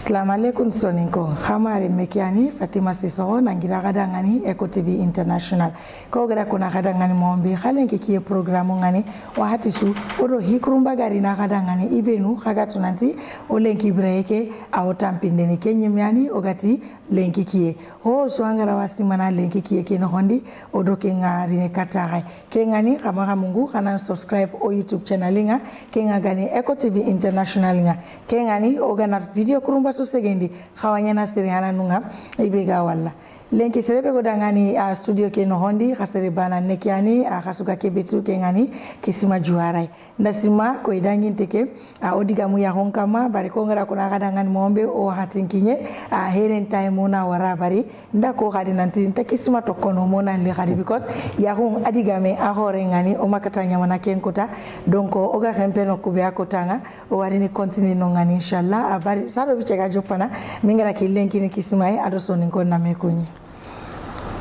Assalamualaikum soninko khamari mekiani Fatima Sissoko nangira kadangani Eco TV International ko gara kuna kadangani mombe khalen kiye programu ngani wahati su odo hikrumba gari na kadangani ibenu khagatu nanti olenki breke au tampindeni kenyemyani ogati lenki kiye ho so angara wasimana lenki kiye kino hondi odo kenga rine katagai kengani kama mungu kana subscribe o YouTube channel nga kenga gani Eco TV International nga kengani ogana video kurumba so segendi khawanya na sirihana nunga ibega walla lenki serebe go dangani studio ke no hondi khasere bana nekiani khasuka ke betu ke ngani kisima juarai ndasima ko idangin teke odiga mu ya honkama bari ko ngara ko na kadangani mombe o hatinkinye heren time mona wara bari ndako khadi nanti takisima to kono mona le khadi because ya hon adiga me ahore ngani o makatanya wana kenkota donc o ga rempeno ko be akotanga o wari ni continue no ngani inshallah bari saro bichega jopana mingara ki lenki ni kisima e adoso ni ko na mekunyi.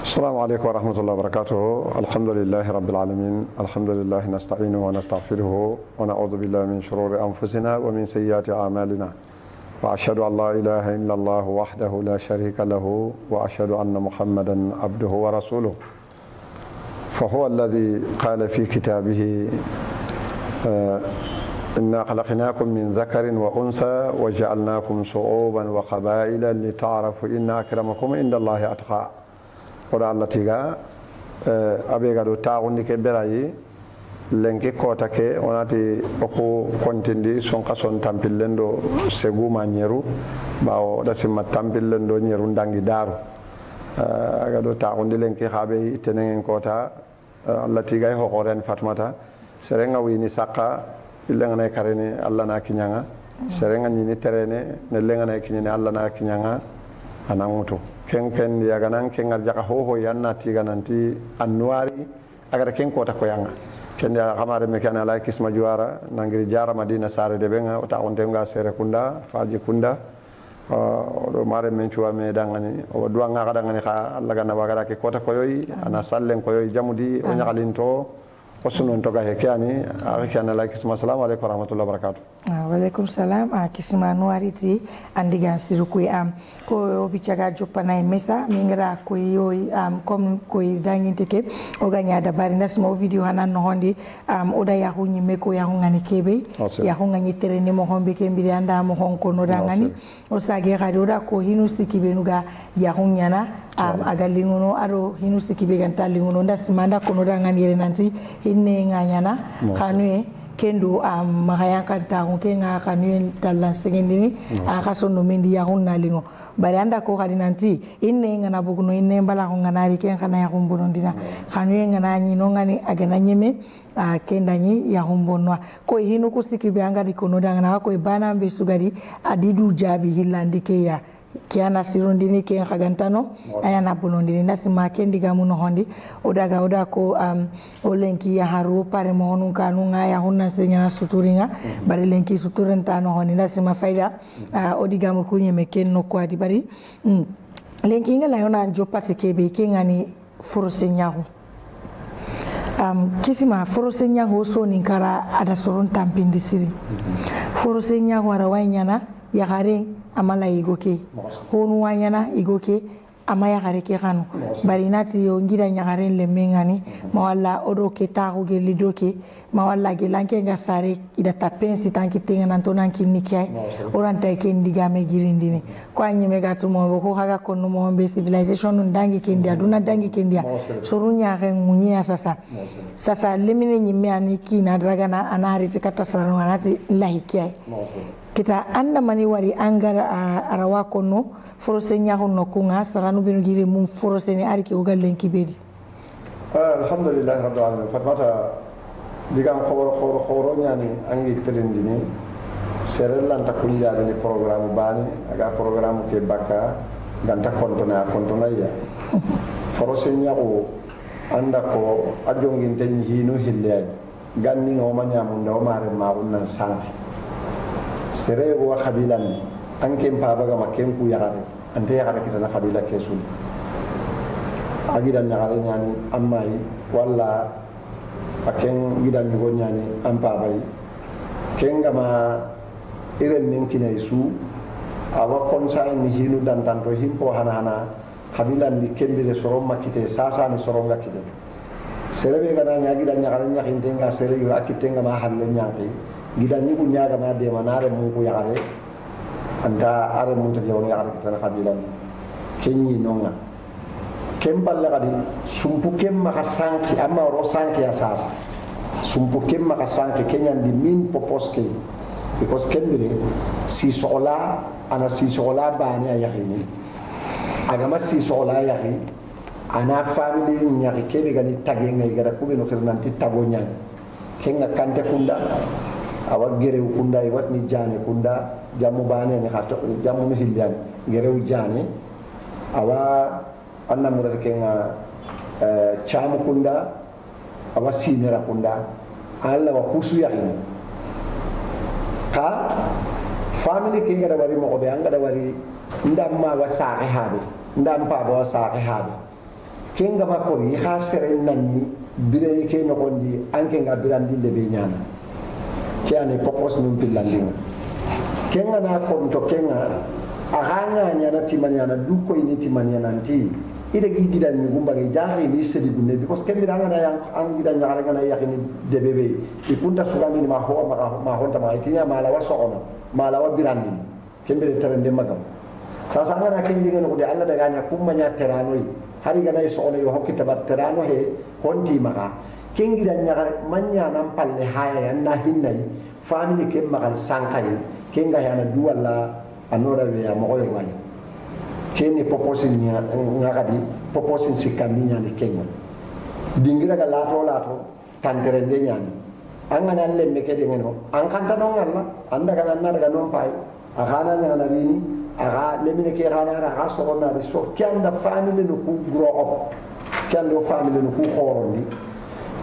السلام عليكم ورحمة الله وبركاته. الحمد لله رب العالمين. الحمد لله نستعينه ونستغفره ونعوذ بالله من شرور أنفسنا ومن سيئات أعمالنا وأشهد أن لا إله إلا الله وحده لا شريك له وأشهد أن محمدا عبده ورسوله فهو الذي قال في كتابه إنا خلقناكم من ذكر وأنثى وجعلناكم شعوبا وقبائل لتعرفوا إن أكرمكم عند الله أتقاكم oda Allah tiga abega do taawundi ke berayi lenki kota ke onati oku kontindi son kason tampillendo seguma nyeru bawo da simma tampillendo nyeru dangi daru aga do taawundi lenki habe tenengen kota Allah tiga ho oren fatmata serenga wini sakka illenga nay karene Allah na kinyanga serenga ni terene ne lenga nay kinyane Allah na kinyanga anangutu ken yaga nan ken arjaka ho yanna tiga nanti anwari agar ken kota ko yanga ken ya kamare me kana la kisma juara nangiri jara madina sare de benga o ta on tenga sere kunda faji kunda do mare men chuwa me dangani o duwa nga kadangani ka Allah gana bagara ke kota ko yoyi ana sallen ko yoyi jamudi o nyakalinto وسنون توجه كياني أنا لايك اسمه السلام عليكم ورحمة الله وبركاته. وعليكم السلام كسمة نواريتي عندي جانسيرو كوي كو بيتشاga jopana mesa mingra koi yoi kom koi dangin teke oganya da bari nasmo video hanan no hondi oda ya hunyi meko ya hungani kebe ya hungani terene mo hombe kembiri anda mo honko no dangani o sage gadi oda ko hinusti kibenuga ya hunyana aga lingono aro hinusti kibeganta lingono ndasimanda kono dangani yere nanti inne nganyana kanue kendo mahayaka tahu kenga kanue talan segendini akasono mendi ya hunna lingo baranda ko kadi nanti inne ngana buguno inne mbala ko nganari ken kana ya humbono dina kanue ngana nyino ngani agena nyeme kenda nyi ya humbono ko hinu kusikibe anga dikono dangana ko bana mbe sugari adidu jabi hilandi ke ya kiana sirondini ke khagantano ayana bonondini nasima kendi gamuno hondi odaga oda ko olenki ya haru pare mohonu kanu ngaya hunna sinya suturinga bari lenki suturentano hondi nasima faida odiga mu kunye mekenno ko adi bari lenki ngala yona njo patikebe kengani forose nyahu kisima forose nyahu so ninkara ada soron tampindi siri forose nyahu ara wanyana ya gare amala igoke honu wanyana igoke amaya gare ke kanu bari nati yo ngira nyagare le mengani mawalla odo ke tagu ge lidoke mawalla ge lanke nga sare ida tapensi tanki tenga nantonan kinnikai oranta ke ndiga me girindini ko anyi me gatu mo ko haga kono mo be civilization ndangi kendi aduna dangi kendi sorunya re munya sasa lemine nyimme ani kina dragana anari tikata sarano anati lahikai kita anda mani wari angara arawa kono forose nyaho no kunga saranu binu giri mum forose ni ariki ugal lenki bedi alhamdulillah rabbil alamin fatmata digam khoro nyani angi trendini serellan takunja ni programme bani aga programme ke baka ganta kontona ya forose nyaho anda ko ajongin tan hinu hille ganni ngoma nyamu ndaw mare mauna sanki sere wa khabilan anke mpaba ga makem ku yarare ante yarare kita na khabila kesul agidan yarare nyani ammai walla aken gidan go nyani ampabai kenga ma iren min kinai su awa konsa ni hinu dan tanto himpo hana kabilan di kembele sorom makite sasa ni sorom gakite serebe gana nya gidan nya kala nya kintenga sere yu akitenga ma halle nya ki gidan ni kunya ga ma de manare mun ku yare anta are mun to jawon yare kitana kabilan kenyi nonga kembal la kadi sumpu kem maka sanki amma ro sanki asasa sumpu kem maka sanki kenyan di min poposke because kembere si sola ana si sola bani ayahini agama si sola yahi ana family nyaki kebe gani tagenga igara kube no kirnanti tagonya kenga kante kunda awa gerew kunda watni jane kunda jamu bani ni hato jamu no hilyan gerew jane awa anna murata kenga chamu kunda awa sinera kunda alla wa kusu yahi ka family ke ngada wari mo be angada wari ndamma wa saaqi habe ndam pa bo saaqi habe kenga ma ko yi khasere nanni bire ke no gondi anke nga birandi le be nyana ke ane popos num pillandinga kenga na ko to kenga ahanga nyana timanyana du ko ini timanyana nanti ida gi gidan ni gumba ge jahi ni sedi gunne because kembi danga na yang ang gidan nyara ngana yakini debebe ipunta sugandi ni ma ho ma honta ma itinya mala wasoona mala wa birandi kembi de terende magam sasa ngana kendi ngene ko de alla daga nya kumma nya terano yi hari gana soona yo hokki tabat terano he honti maka kengi dan nyara manya nam palle haya na hinnai family kem makal sankai kenga yana duwala anora be ya mo ko ngani kene proposin ngakadi proposin sikandi nyani kenga dingira ga lato tanterende nyani angana lemme kede ngeno ankanta no ngalla anda kana na daga non pai akana nyana rini aga lemine ke rana aga sorona di so kyanda family no ku grow up kyando family no ku khorondi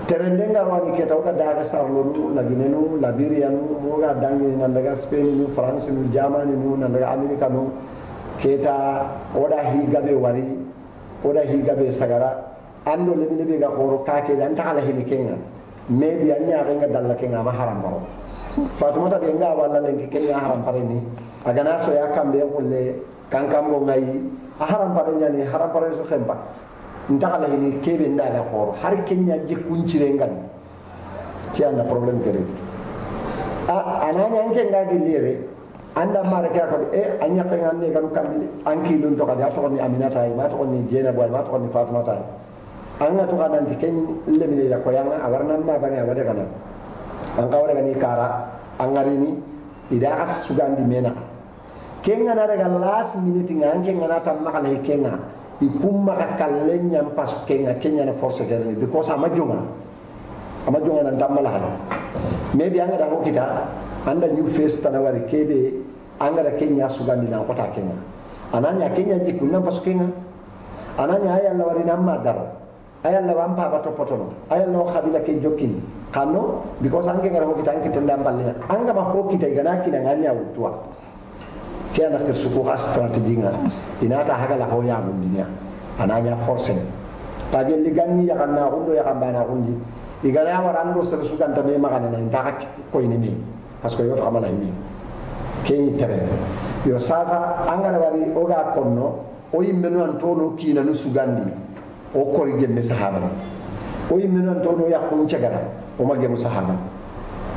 terende ngarwani ke taw ga daga sarlo nu laginenu labirian mo ga dangi nandaga spain nu france nu germany nu nandaga america nu keta oda higabe wari oda higabe sagara ando lemine be ga khoro kake dan takala hini kenga maybe anya ga dalla kenga ma haram baro fatumata be nga wala lenki kenga haram pare ni agana so ya kambe kulle kankam go ngai haram pare nyani haram pare so khemba ntakala hini kebe ndaga khoro har kenya jikuncire ngan ki anda problem kere ananya nke ngagi lire anda mara kya ko anya kenga ne kan kandi anki dun to kadi to ni aminata ma to ni jena boy ma to ni fatumata anga to kana ndiken lemine ya ko yanga awarna ma banga wada kana an kawara gani kara angarini ida as sugandi mena kenga na daga last minute ngange ngana tam makale kenga ikumma kakalle nyam pas kenga kenya na force kerni because amajunga nan tamala hana maybe anga da hokita anda new face tanawari kebe anga da kenya sugandi na kota kenga ananya kenya jikunna pas kenga ananya aya la wari namma dar aya la wampa bato potono aya lo khabila ke jokin kano because anga ngara hokita anki tenda mballe anga ma hokita igana kina nganya utwa kena tersuku strategi nga inata hagala ho ya bundinya ananya force pagi ligani ya kana undo ya kambana undi igana warando sersu kan tabe makana na intaka ko ini parce que yo to amala ini keni tere yo sasa angala wari oga konno o yimmenu antono kina nu sugandi o kori gemme sahaba o yimmenu antono yakun cegara o magge musahaba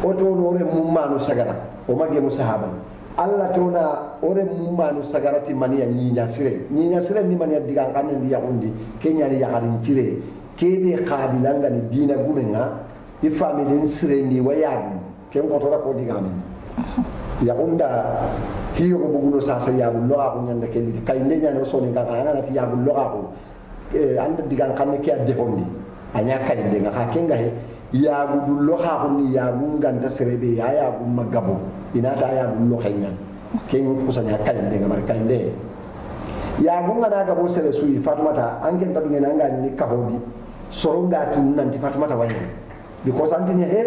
o to no re mummanu sagara o magge musahaba alla tona ore mummanu sagarati mania nyinya sire ni mania diga kanen dia undi kenya ni yakarin cire kebe qabilanga ni dina gumenga i family sire ni wayad ken ko tora ko diga min ya unda hiyo ko buguno sasa ya bullo ko nyanda ke di kayne nyano so ni kaka ngana ti ya bullo ko anda diga kanne ke adde hondi anya kayde nga ka kenga he ya budullo ha honni ya gunganta serebe ya gumma gabo inata ya bullo khaynya ken kusanya kayde nga mar kayde ya gunga na gabo sere suyi fatmata anken tabi ngena ngani ni kahodi soronga tu nanti Fatumata wani because antini he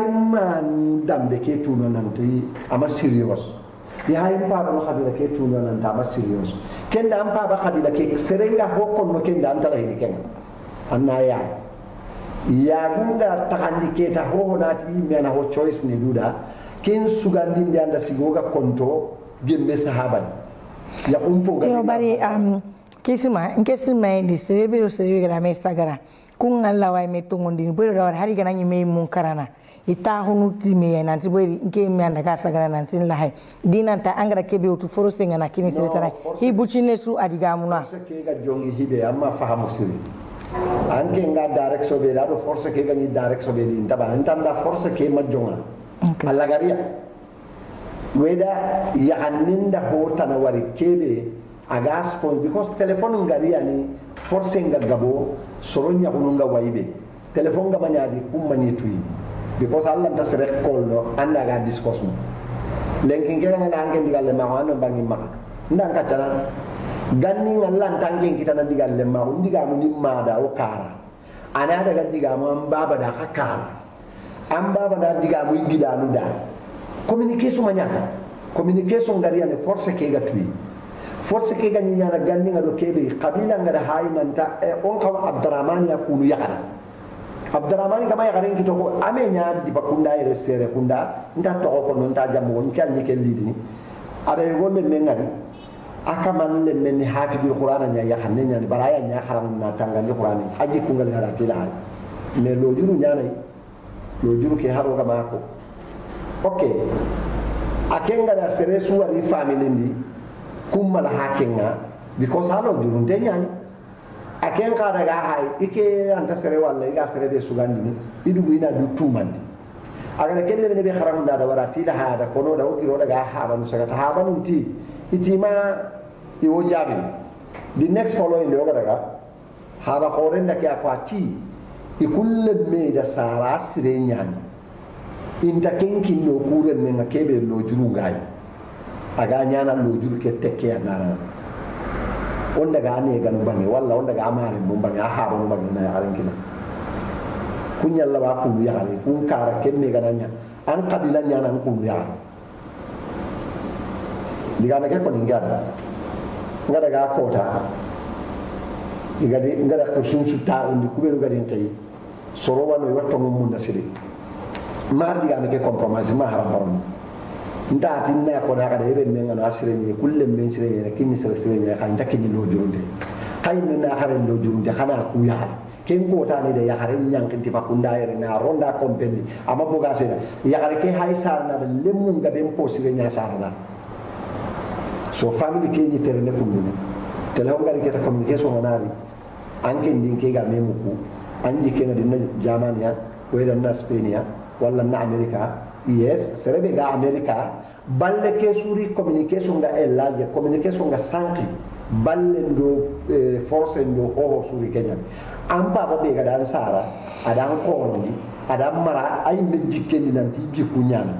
man dambe ke tu nanti ama serious pa ba kabila ke tu nanti ama serious kenda ampa ba kabila ke serenga hokon no kenda antala hini ken anaya ya gunga takandi ke ta ho nati mena ho choice ni duda ken sugandi ndanda sigoga konto gembe sahaban ya umpo ga yo bari kisima ndi serebe gara me sagara kun Allah wai me tungondi bo do hari gana nyi me mun karana ita hunu ti me nanti bo nke me anda ka sagara nanti la hay dinanta angara kebe utu forcing na kini seretara hi bucine su adiga muna force ke ga jongi hibe amma fahamu siri anke nga direct so be da do force ke ga ni direct so be di taba entanda force ke ma jonga alla garia weda ya anninda hotana wari kebe aga spon because telephone ngaria ni force nga gabo soronya kununga waibe telephone ga manyadi kummani tui because Allah ta sere kolno anda ga discuss mo lenkin ke ngala angen digalle ma wano bangi maka ndan ka cara ganni ngalla tangen kita na digalle ma undiga mu nimma da o kara ana daga diga mu an baba da hakara an baba da diga mu gidanu da communication manyata communication ngaria ne force ke ga tui force ke gani nyana ganni ngado kebe qabila ngada haynanta on kawa Abdurrahman yakunu yakara Abdurrahman kama yakara ngito ko amenya di bakunda ere sere kunda nda to ko non ta jamu on kan nyike lidini ada wolle mengari akaman le men hafidul qur'ana nya yahanne nya baraya nya haram na tangani qur'ani aji kungal ngara tila me lo juru nyana lo juru ke haro kama ko okay akenga da sere suwari family ndi kummala hakenga because halo jurun tenyan aken ka daga hay ike anta sere walla iga sere be sugandini idugu ina du tumandi aga kelle be kharam da warati da hada kono da okiro daga haba no sagata haba nunti itima iwo jabi the next following de daga haba korenda ke akwati ikulle me da sara sire nyan inta kenkin no kure men kebe lo jurungai aga nyana lo juru ke tekke nana on daga ne gan bangi walla on daga amare mum bangi ha ba mum bangi na yaran kina kunya la ba ku ya ale kun kara kemme gananya an kabila nyana an ku ya diga na ke ko ngada ngada ga kota igadi ngada ko sun su ta undi kubelu gadin tay soro wano watto mum mun nasiri mar diga me ke compromise ma haram barom nda tinna ko da kada ire men ngana asire ni kullum men sire ni kinni sire ni kan takini lo jurunde kayni na xaren lo jurunde xana ku yaal ken ko tani de yaxare ñankinti bakunda yere na ronda kompendi ama boga seda yaxare ke hay sar na de lemu nga ben posire nya sarana so family ke ni tere ne kullu tele on ngari keta communication onari anke ndin ke ga memu ku anji ke na dinna jamania wala na spania wala na america yes serebe ga america balle ke suri communication ga elaje communication ga sanki balle ndo force ndo ho suri kenya amba ba be ga dan sara adan koroni adan mara ay min jikkendi nanti jikku nyana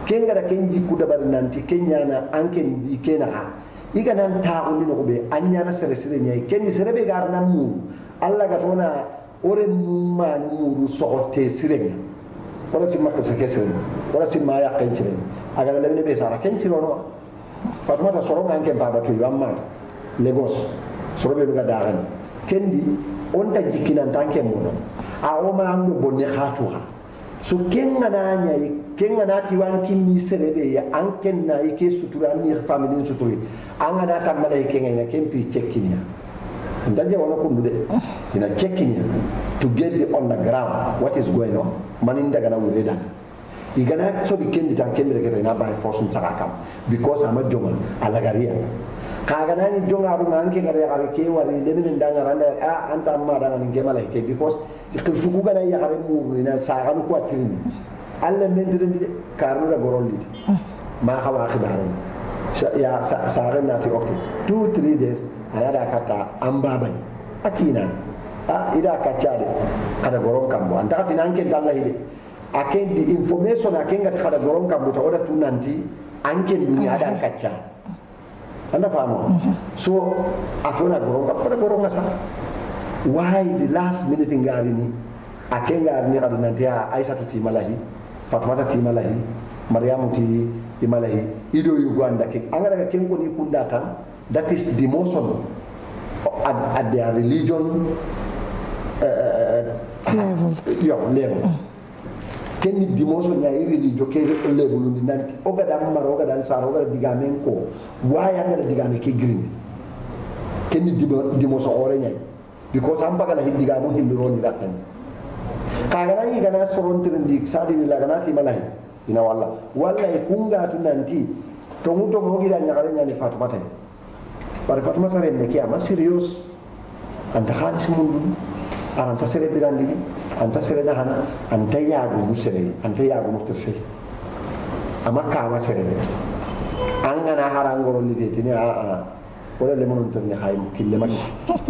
kenga da ken jikku da bar nanti kenyana anken di kena iga nan ta onni no be anyana sere sere nyai kenni serebe ga nan mu alla ga tona ore mu man mu sote sirenya wala si makka sa kesere wala si ma ya kencire aga la lebne be sara kencire no Fatumata soro nganke baba to yamma Lagos soro be ga dagan kendi on ta jikinan tanke mo a o ma ando bonne khatuha so kenga na nyai kenga na ti wankin ni serebe ya anken na ike sutura ni family suturi anga na ta malai kenga na kempi checkinia ndaje wala kundu de ina checkinia to get the on the ground what is going on maninda gana wure dan igana so bi kendi tan kemire kete na by force tsaka because ama jonga alagaria kaga nani jonga ru nganke ngare yare ke wali lemin ndanga randa a anta amma danga ninge malaike because ikil suku gana yare mu ina saga ko atrini alla mendirindi karnu da goroliti ma xawa xibaran ya saga nati okay 2-3 days anada kata ambabay akina ida kacade kada goron kambo anta tinanke dalla hide aken di information aken ngati kada goron kambo to oda tunanti anke dunya ada kacca anda paham so atuna goron kambo kada goron ngasa why the last minute ngari ni akenga arni kadi nanti Aisatu ti malahi Fatmata ti malahi Maryamu ti imalahi ido Uganda ke anga daga ken ko ni kundata that is demotion at their religion level ken ni demotion ya religion ke level ni nanti o gada maro o gada sar o gada digamen ko why anga digame ke green ken ni demotion ore nyai because am bagala digamo hinduro ni datan kagana yi gana sorontirin di sadi ni lagana ti malahi ina walla ikunga tu nanti to muto mo gida nyagare nyani Fatmata bare Fatmata renne ki ama serious anta khalis mundu anta sere birandi anta sere dahana anta yagu musere anta yagu muftirse ama kawa sere angana harangoro litini wala le monon terne khayim kille mak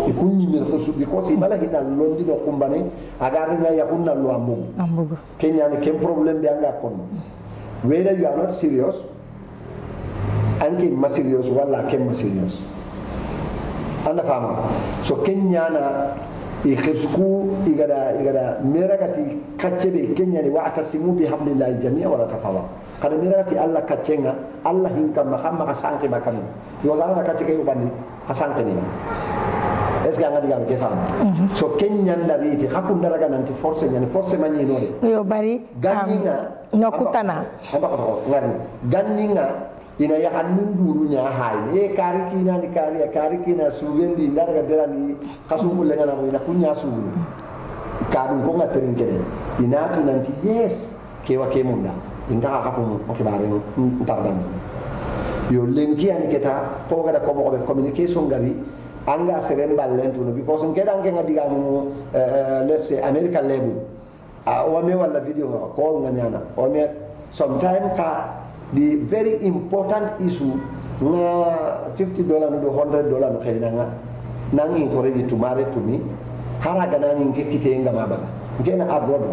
ikunni min khursu because malahi na londi do kumbane agara nya yakunna lo ambugo kenya ne kem problem bi anga kon whether you are not serious anke ma serious wala kem ma serious anda fama so kenya na i khirsku igada meragati kacebe kenya ni wa'tasimu bi hablillahi jami'a wala tafarraqu kada meragati Allah kacenga Allah hinka mahamma kasanke bakam yo zana kacike ubani kasanke ni est ce que anga diga ke fam so kenya ndari ti hakun daraga nanti force nyani force mani no de yo bari ganninga nokutana amba ko ngari ganninga ina ya hannun durunya hay e kari kina sugendi ndaraga berani kasum kulle ngana mo ina kunya sulu kadum ko ngaterin kene ina tu nanti yes kewa kemunda inta ka ko kibare ntardan yo lenki ani keta ko gada ko mo communication gari anga serem ballentu no because ngeda ngenga diga mo let's say American level o me wala video ko nganyana o me sometime ka the very important issue na $50 do $100 no khayna nga nang encourage to marry to me haraga nang ngekite ngama baga ngena abroad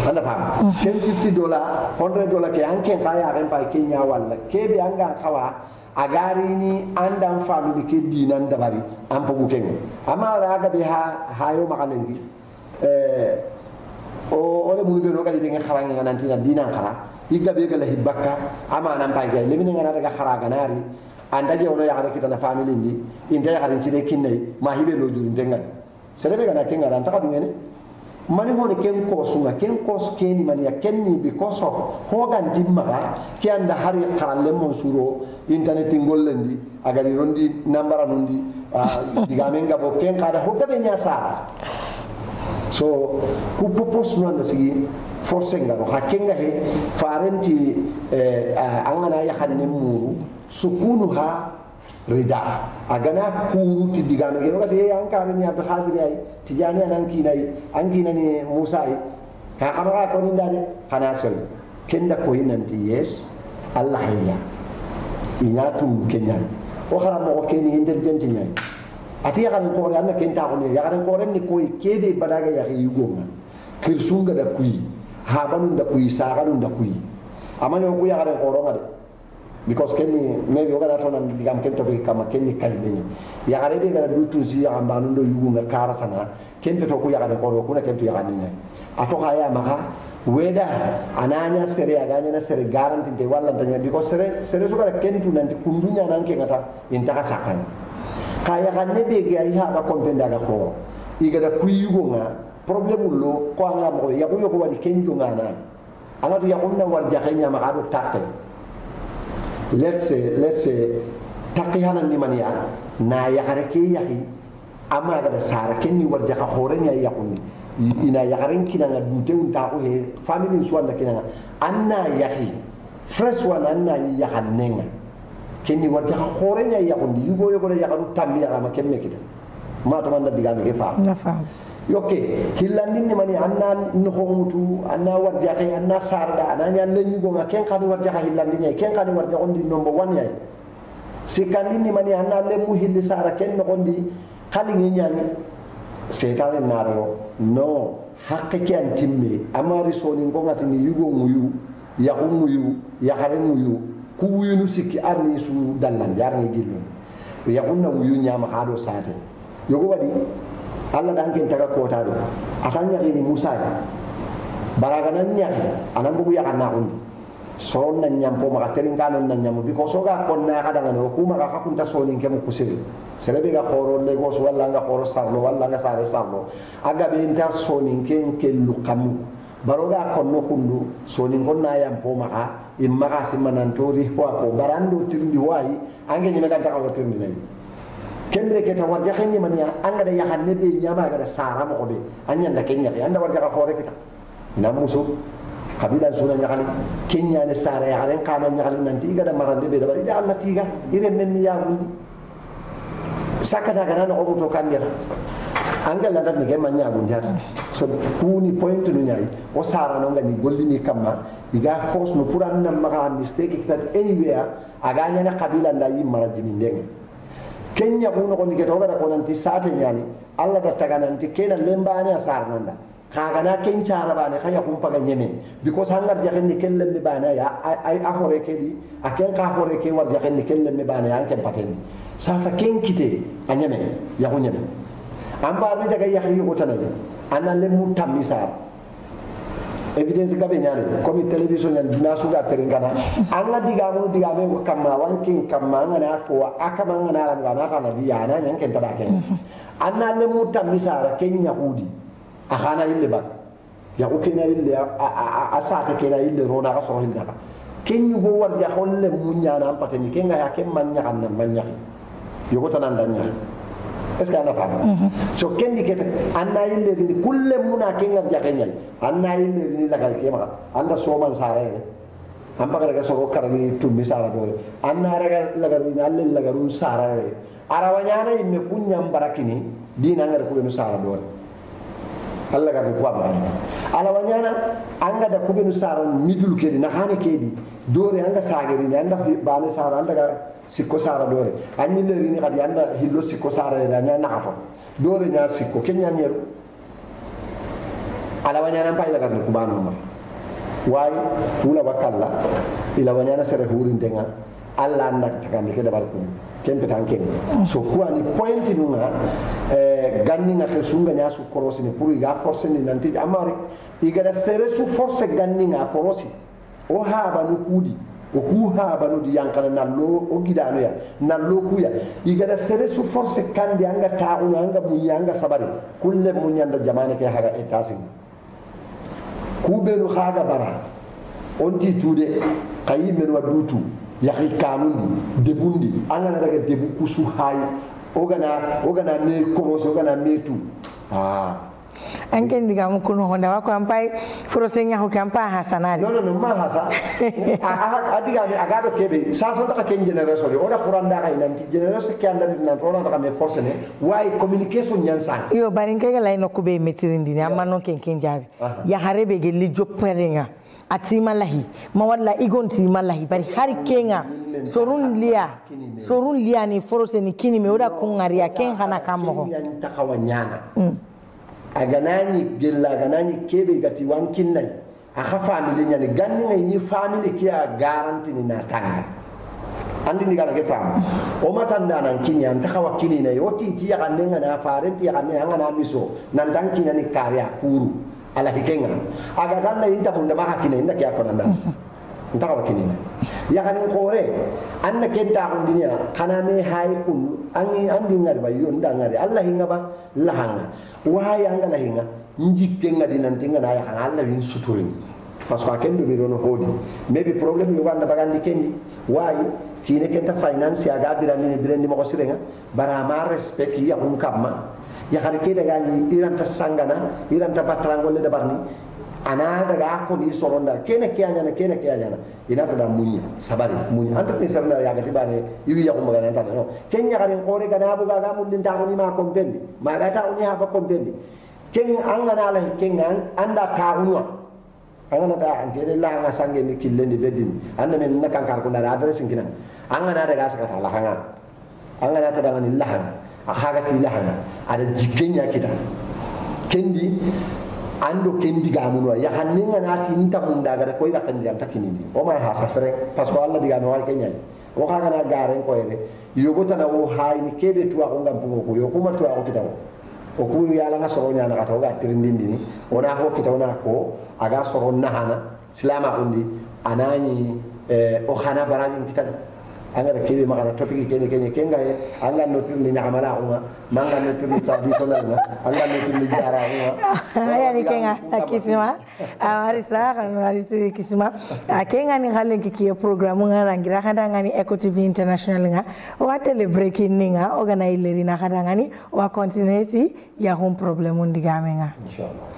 anda paham $50 $100 ke anke kaya ren pa Kenya wala kebe anga kawa agari ni andam family ke dinan dabari ampo bukengo ama raga be hayo makalengi o ole mulu be no kali de ngaranga nanti na dinan kara iga be gala hibaka ama nan pay gay lemine ngana daga kharaga nari anda je ono yaara kitana family ndi inda yaara cire kinne ma hibe lo juru dengal serebe gana kenga ran taka dungene mani hone ken ko sunga ken ko skeni mani ya kenni because of hogan timmaga ki anda hari kharalle mon suro internet ngollendi agari rondi nambara nundi digamenga bo ken kada hogabe nyasara so ku popos no anda sigi force ngaro hakenga he farenti angana ya hanne muru sukunuha rida agana kuru ti digame ke wakati ankara ni Abdul Khadir ay tijani ankina ni Musa ay ka kamara ko ni ndade kana sol kenda ko inanti yes Allah ya inatu kenya o khara mo ko ni intelligent nyai ati ya kan ko anna kenta ko ni ya kan ko ni ko kebe badaga ya yugonga kirsunga da kuyi habanun da kuyi saganun da kuyi amanya ko ya garen koronga de because kenni maybe o gana tonan digam ken to be kama kenni kalbe ya gare de gara dutu si ya ambanun do yugu ngar karatana kente to ko ya garen koro kuna kento ya ganina ato haya maka weda ananya sere aganya na sere garanti de walla tanya because sere so gara kentu nanti kundunya nanke ngata intaka sakan kaya ganne be ga ya ba kompenda ga ko igada kuyi yugo nga problème lo ko anga mo ya ko yoko wadi kenjo ngana anga to yakunna war jaxenya ma ado takke let's say takki hanan ni man ya na ya xare ke yaxi ama ga da sara kenni war jaxa xore nya yakuni ina yaxaren kina nga dute unta ko he family so anda kina anna yaxi fresh one anna ni yaxan nenga kenni war jaxa xore nya yakuni yugo yoko da yaxaru tammi ya ma kemme kita ma to man da diga me ke fa na fa yoke hillandin ni mani anna no mutu anna warjaxi anna sarda anna nyan leñu go nga ken xani warjaxa hillandin ñay ken xani warja on di number 1 ñay sikandin ni mani anna le mu hilli sara ken no gondi xali ngi ñani setale naro no hakke ki an timme amari soni ngo ngati ni yugo muyu yaxu muyu yaxare muyu ku wuyu nu sikki arni su dallan jarni gillu yaxunna wuyu ñama xado sate yogo wadi Allah dan ken taga kota do atanya ini Musa baraganan nya anan bugu ya kana undi soron nan nyampo maka terin kanan nan nyampo biko soga konna kada ngano kuma ka kunta sonin kemu kusiri serebe ga khoro le go walla nga khoro sarlo walla nga sare sarlo aga be inta sonin ken kellu kamu baroga konno kundu sonin konna yampo maka imma simanan tori ko barando tirndi wayi ange nyina ga ko tirndi nay kembre ke ta warja xenni man ya anga da ya hanne be nyama ga da sara mo be anya nda kenya anda warja ka khore kita na musu kabila sura nyakali kenya ne sara ya ren kana nyakali nanti ga da marande be da ba ida Allah tiga ire men ya wundi sakata ga nan ko to kan dira anga la dan ge man nya wundi so kuni point no nyai o sara no ngani gollini kamma iga force no puran na maka mistake kitat anywhere aga nya na kabila nda yimma jimindeng kenya kuno ko ndike to ga ko nanti sate nyani Allah da taga nanti kena lembani asar nanda kaga na ken cara bane kaya kumpaga nyeme because hangar jaken ni kelle mi bana ya ay ahore ke di aken ka hore ke war jaken ni kelle mi bana ya ken paten sasa ken kite anyeme ya ko nyeme amba ni daga ya hiyo utanaje ana le mutamisa evidence ka be nyaale comme television nyan dina suga terengana anga digame ko kamma wankin kamma ngana ko akama ngana ran ngana kana dia na nyan ken tada ken ana le mutamisa ken yahudi akhana ille bak ya ko kena ille asata kena ille rona ka so ille ka kenyu go war ja holle munya na ampate ni kenga ya kem manya kan manya yogo tanan danya est ce que ana fam so kenni kete anna ille ni kulle muna kenga ja kenya anna ille ni la kal kema anda so man sare ampa ka so karani tu misara do anna raga la garu ni alle la garu sare arawanyana imme kunyam barakini dina ngar ko no sara do Allah ga ko ba ala wanyana anga da kubenu saran midul kedi na hane kedi dore anga sageri ni anda bane sara anda ga sikko sara dore anni le ni kadi anda hillo sikko sara da nya na to dore nya sikko kenya nyeru ala wanyana pay la ga ko ba no ma way wula wakalla ila wanyana sere hurin denga Allah anda takandi ke da barku kempe tanken so quoi ni point nunga ganni nga sunga nya su korosi ni pour iga force ni nanti amari iga da sere su force ganni nga korosi o ha banu kudi o ku ha banu di yankana nallo o gidano ya nallo kuya iga da sere su force kandi anga tauna anga munya anga sabari kulle munya nda jamane ke haga etasi kubelu haga bara onti tude kayi men wadutu yahi kanundi debundi angana daga debu kusu hay ogana me koros ogana metu anken diga mu kuno honda wako ampai frose nya ho kampa hasanari no ma hasa adiga me agado kebe saso ta ken generation oda quran da kay nanti generation ke andari nan rona da me force ne why communication nyansan yo barin kege lay no kube metirindi amma non ken jabi ya harebe gelli jopperenga atima lahi ma walla igonti malahi bari har kenga sorun liya ni forose ni kini me oda ko ngariya ken hana kammo yan takawanyana aganani gella aganani kebe gati wankin nay aka family nyani ganni ngay ni family kia garanti ni na tanga andi ni kana ke fam o matanda nan kinya takawa kini nay oti ti ya kanenga na farenti ya kanenga na miso nan tanki ni karya kuru ala hikenga aga tanna inta munda maka kine inda kya kona nda inta ka kine ya kanin kore anna kenta kun dinya kana me hay kun angi andi ngari ba yonda ngari allah hinga ba lahanga wahaya anga lahinga njikke ngadi nan tinga na ya allah win suturin parce que kendo mi rono hodi maybe problem yo ganda bagandi kendi wayi kine kenta finance ya gabira ni birendi mo ko sirenga bara ma respect ya kun kamma ya kare ke daga ni iranta sangana iranta patrangolle da barni ana daga ko ni soronda kene kiyanya ina ta da munya sabari munya anta ni sarna ya gati bane yiwi ya ko magana ta no kenya kare kore kana bu ga mun dinta ko ni ma kompendi ma ga ta ni ha ba kompendi ken angana la ken anda ta unwa angana ta angere la nga sange ni killendi bedin anda men na kan kar ko na adres kinan angana daga saka la hanga angana ta daga ni lahanga akhaga ti lahana ada jikenya kita kendi ando kendi gamuno ya hanninga nati inta munda ga ko ida kandi am takini o ma ha safre parce que Allah diga no wa kenya o khaga na garen ko ere yogo tana wo hayni kebe tuwa ko ngam pungo ko yo kuma tuwa ko kita o ku yala nga soro nyana kata ga tirindindini ona ho kita ona ko aga soro nahana silama undi anani o khana barani kita angara kebe makana topic kene kenga anga notir ni nyamala uma manga notir ni traditional na anga notir ni jara uma aya ni kenga kisima harisa kan harisi kisima kenga ni halen ki program ngara ngira kada ngani Eco TV International nga wa tele breaking ninga ogana ileri na kada ngani wa continuity ya home problem ndigame nga inshallah.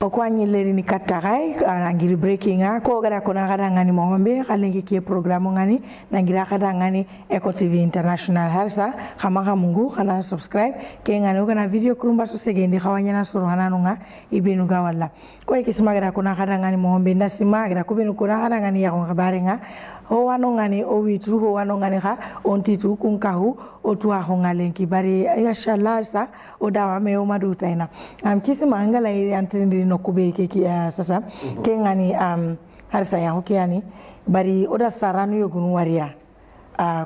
Okwanyi leri ni katagai ngiri breaking ko gara kona gara ngani mohombe kalengi kie programu ngani nangira kada ngani Eco TV International harsa kama mungu kana subscribe ke ngani ogana video kurumba so segendi khawanya na suru hananunga ibenu gawalla ko ikisima gara kona kada ngani mohombe ndasima gara kubenu kona kada ngani ya ngabare nga ho wano ngani o witu ho wano ngani ha ontitu kunkahu otua ho ngalenki bari inshallah sa odawa me o madutaina kisima ngala iri antindi no kube keki sasa ke ngani harsa ya hokiani bari oda saranu yogunu waria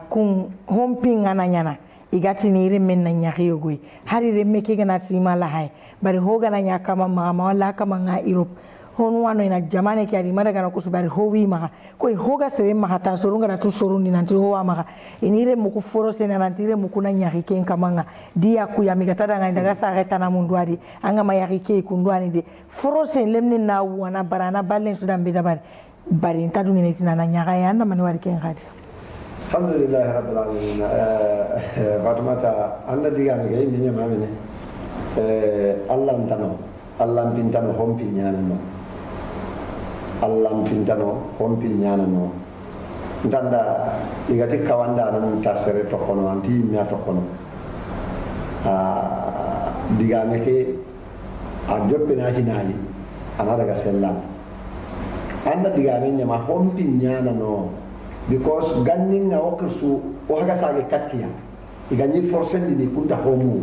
kun homping ananyana igati ni ire men na nyaki yogui hari remme ke gana tima la hai bari ho gana nyaka mama wala kama nga Europe honu wano ina jamane ki ari mara gana kusubari howi maka koi hoga sere maka ta sorunga na tu sorundi nanti hoa maka inire muku foro sena nantire muku na nyaki ken kamanga dia ku ya migatada nga indaga sa reta na munduari anga mayaki ke kunduani de foro sen lemni na wana barana balen sudan beda bari intadu ngene tina na nyaka ya na manwari ken khati alhamdulillah rabbil alamin batumata anda diga ngai minya mamene Allah pintano hompi nyana no Allah pintano hompi nyana no ndanda igati kawanda nan tasere to kono anti mi to kono diga meke a joppe na hinani ana daga sellam anda diga men ma hompi nyana no because ganning na okursu o haga sage katia igani forcendi ni kunta homu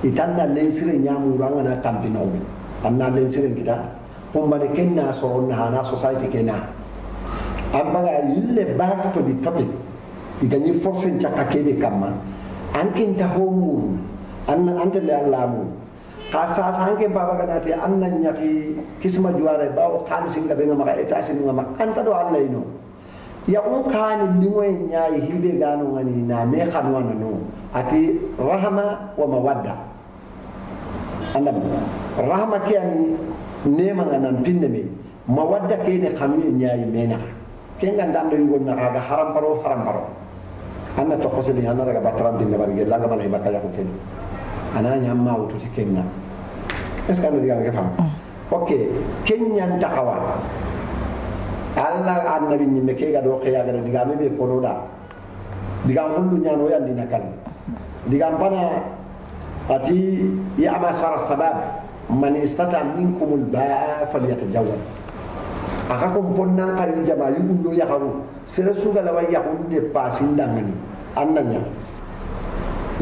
itanna lensire nyamu rangana tampinobe anna lensire kita umbane kenna soronna hana society kenna ambaga lille back to the topic igani force chaka kebe kama ankin ta homu anna antele allamu kasa sanke baba ganati anna nyaki kisma juare bawo kan singa benga maka etasi ngama anta do allah ino ya on kan limoy nyaay hibe gano ngani na me khanwana no ati rahma wa mawadda annabi rahma kiyani nema nganan pinne me mawadda kene khanu nyaay mena kenga ndando yugo na aga haram paro anna to koseli anna daga batram dinne barge laga malay bakaya ko ken ana nyamma wututi kenna est ce que anda diga fam okay kenyan takawa Allah annabi ni meke ga do khiya ga diga me be kono da diga hullu nyano yandi nakal diga pana ati ya masar sabab man istata minkum al-ba'a falyatajawwal akakum ponna kay jama yundo yakaru sere suga la way yakunde pasindangani annanya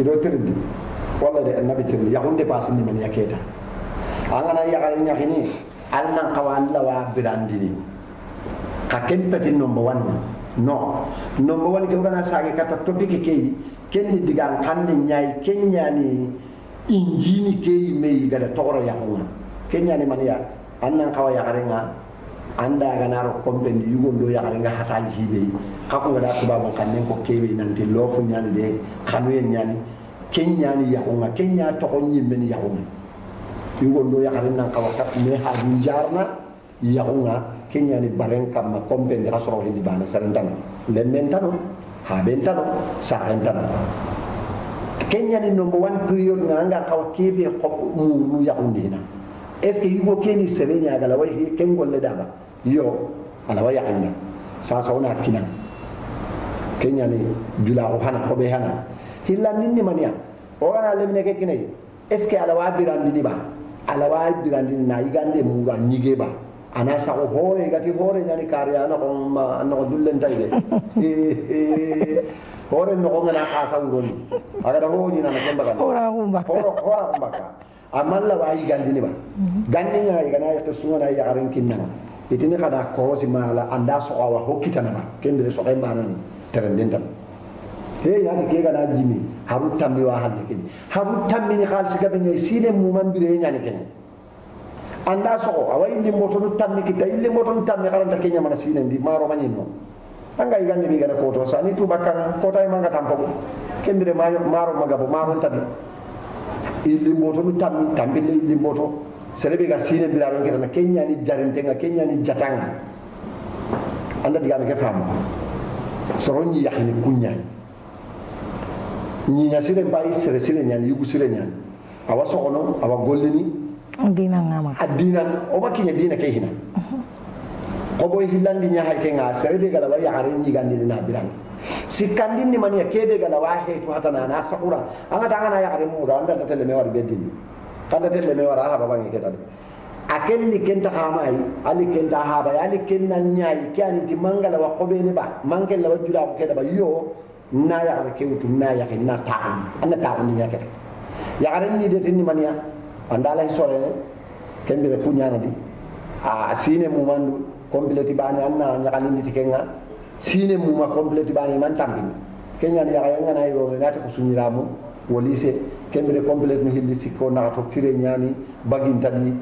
ido terndi wala de annabi terndi yakunde pasindi man yaketa angana yakani nyakini alnan qawan la wa birandini kakempeti number 1 no number 1 ke ngana sage kata topic ke kenni digan kanne nyai kenyani injini ke me gada toro yakuna kenyani mania annan kawa yakarenga anda ganaro kompendi yugondo yakarenga hataji hibe kako gada subabo kanne ko kebe nanti lofu nyani de kanuye nyani kenyani yakuna kenya to ko nyimmeni yakuna yugondo yakarenga kawa kat me ha jarna yakuna kenya ni bareng kama kompendi rasoro hindi bana sarentano lementano habentano sarentano kenya ni number 1 period nganga kaw kebe ko muru yakundina est ce que yugo keni serenya gala way kengol le daba yo ala way yakunda sa ona kinan kenya ni jula o hana ko be hana hillandini mania o ana lemne ke kinai est ce que ala wa birandini ba ala wa birandini na igande mura nyigeba ana sa hore gati hore nyani kariya na ko no dullen tayde hore no ngana asa ngoni aga da ho nyina na kemba kan ora humba ka amalla wa gandini ba ganni nga igana ya tersunga na ya garin kinna itini kada ko si mala anda so awa hokitana ba kende so ay manan terenden tam he yaati ke gana jimi haru tammi wa halle kini haru tammi ni khalsi gabe ngay sine mu man bire nyani ken anda so awa indi moto nu tammi kita indi moto nu tammi karanta kenya mana sine ndi maro manino anga igande mi gana koto sani tu bakana kota e manga tampo kembire maro magabo maro tabi indi moto nu tammi tambile indi moto serebe ga sine bilaro ngeta na kenya ni jarinte nga kenya ni jatanga anda digame ke fam soronni yakhini kunya ni nyasire bay sere sire nyani yugu sire nyani awa sokono awa gollini dina ngama adina o makinya dina ke hina ko boy hilandi nya hay ke nga sere be gala wari are ni gandi na birang sikandi ni mania kebe gala wa he to hatana na sakura anga tanga na yakare mu ga anda tele me war bedini kanda tele me war ha baba ngi ketade akelli kenta hamai ali kenta haba ali kenna nyai kyani ti mangala wa qobe ne ba mangala wa jula ko keda ba yo na ya ga kewtu na ya ke na ta anna ta ni ya kede ya ga ni de tin mania andala sore kembere kunyana di a sine mu mandu complete bani anna nya kan ni tikenga sine mu ma complete bani man tambini kenya ya ga ngana yo na ta ko sunyiramu wolise kembere complete no hilli sikko na to kire nyani bagin tadi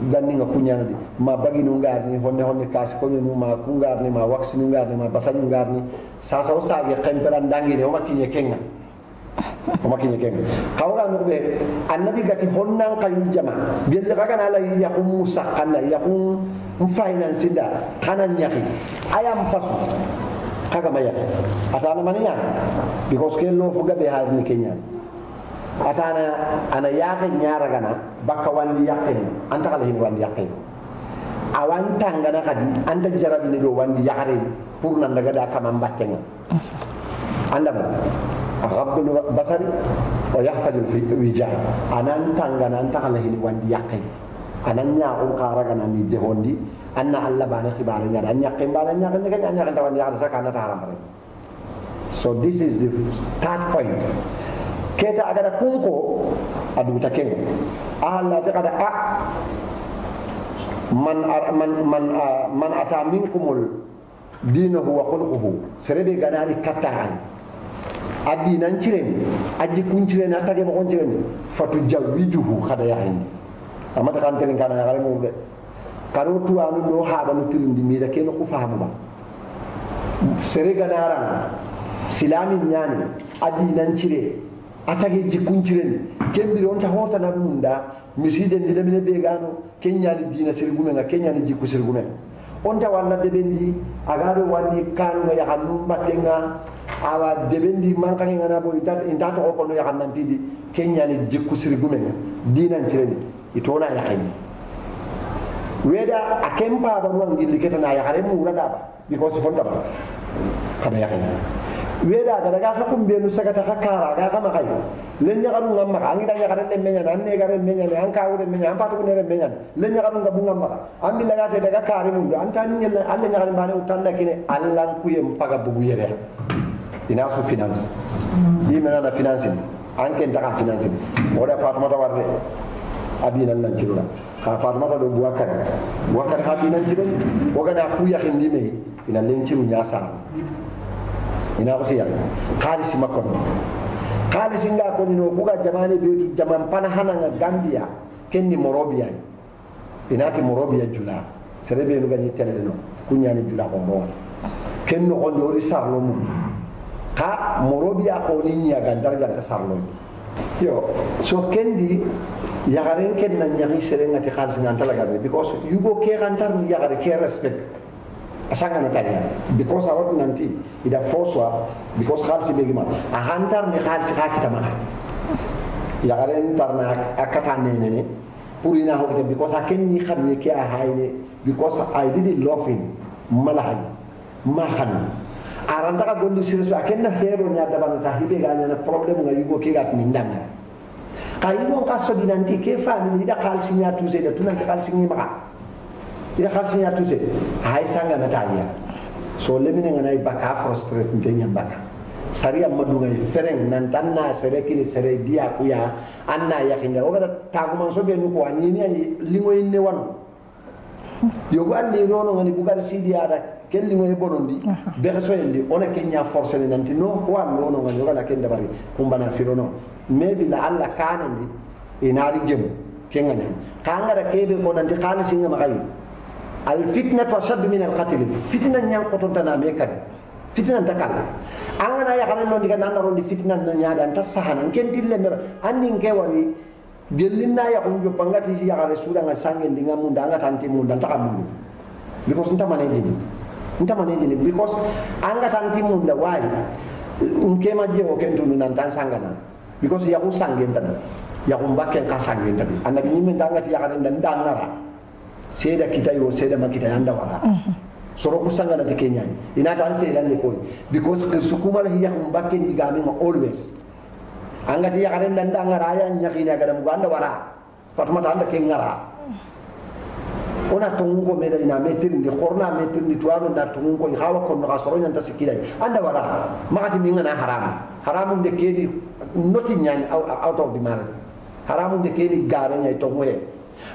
ganni nga kunyana di ma bagino ngarni honne kasi ko no ma kungarni ma waxi ngarni ma basanyu ngarni sasa o sage temperan dangi ne o makinye kenga kawga no be annabi gati honnan kayu jama gel kaga na la yakum musakana yakum finance da kanan yaki ayam pasu kaga maya atana maninya because kello fuga be harni kenya atana ana yaake nyaara gana bakka wandi yakken anta kala hin wandi yakken awan tangana kadi anta jarabi ni do wandi yaare pour nan daga da kama mbattenga andam aghabbul basari wa yahfazul fi wijah anan tangana anta kala hin wandi yakken anan nya on qara gana ni de hondi anna alla bana khibara nya dan yakken bana nya kan nya kan tawan yaare sakana ta haram. So this is the third point. Keta agada kunko adu taken ahalla ta kada a man ata minkumul dinahu wa khulquhu serebe ganari kataan adinan ciren aji kunciren atage mo konciren fatu jawiduhu khada yahin amata kan telen kana ngare mo be kanu tu anu do haba no tirindi mi da ken ko fahamu ba sere ganara silami nyani adinan cire atage jikunciren kembiri on ta hota na munda miside ndide mine be gano kenyani dina sirgume nga kenyani jikku sirgume on ta walla debendi agado wandi kanu nga yahanum batenga awa debendi mankani nga nabo ita to ko no yahanam pidi kenyani jikku sirgume nga dina ncireni itona yakeni weda akempa ba no ngilli ketana yakare mu rada ba because honda ba kada yakeni weda kada ga hakum be no sagata hakara ga kama kay len nyagaru ngamma angi da nyagare le menya nan ne gare menya ne an ka wure menya an patu ko ne menya len nyagaru ngabu ngamma andi laga te daga kare mun do anta ni alle nyagare bane utanna kine allan ku yem paga bugu yere ina su finance di mena na finance anke ndaka finance oda fatuma ta warde adina nan ci dula ha fatuma ta do buakar ha dinan ci den o gana ku yakin di me ina len ci nyasa ina ko siya khalisi makon khalisi nga ko no buga jamane betu jaman pana hananga Gambia kenni Morobia inati Morobia jula serebe no gani tele no kunyani jula ko mo kenno on do risarlo mu ka Morobia ko ni nya gandar ganta sarlo yo so kendi yagaren ken na nyagi serengati khalisi ngantala garbe because yugo ke gantar yagare ke respect asanga natanya because awat nanti ida forswa because khalsi begima a hantar ni khalsi ka kita maka ya garen tarna akata nene pour ina hokete because aken ni xamne ki a hayne because I didn't love him malahay ma xam aranta ka golli sirso aken na hero nya dabana ta hibe ga nya problem nga yugo ki gat ni ndamna kayino ka so dinanti ke family da khalsi nya tuse da tunan khalsi ni maka ida khalsinya tuse hay sanga natanya so lemine ngana baka frustrate ntenya baka sari amadu ngai fereng nan tanna sere kini sere dia kuya anna yakinda ogada taguma so be nuko anini lingo inne wano yogo alli nono ngani bugar sidi ada kelli ngoy bonondi be so elli ona kenya force ni nanti no ko am no ngani wala ken dabari kumbana sirono maybe la alla kanandi inari gem kengani kanga da kebe ko nanti kana singa makai al fitna ashad min al qatl fitna nyang ko tontana me kan fitna takal angana ya kana no diga nan rondi fitna na nyaada anta sahana ken dille mer andin ke wari gellinna ya ko pangati si ya kare suda nga sangen dinga munda nga tanti munda takamundu because nta manejini because anga tanti munda why nke majje o kentu nan tan sangana because ya ko sangen tan ya ko mbakken ka sangen tan annabi nyimme ndanga ti ya kare ndangara seda kita yo seda makita yanda wara soro ku sangana ti kenya ina tan seda ni ko because sukuma la hiya mbakken digame ma always anga ti ya kare ndangara ya nyakina gadam ganda wara fatuma tanda ke ngara ona tungo meda ina metri ndi korna metri ndi tuano na tungo hawa kono ka soro nyanta sikida anda wara makati minga na haram de kedi noti nyani out of the marriage haram de kedi gare nyai tongoye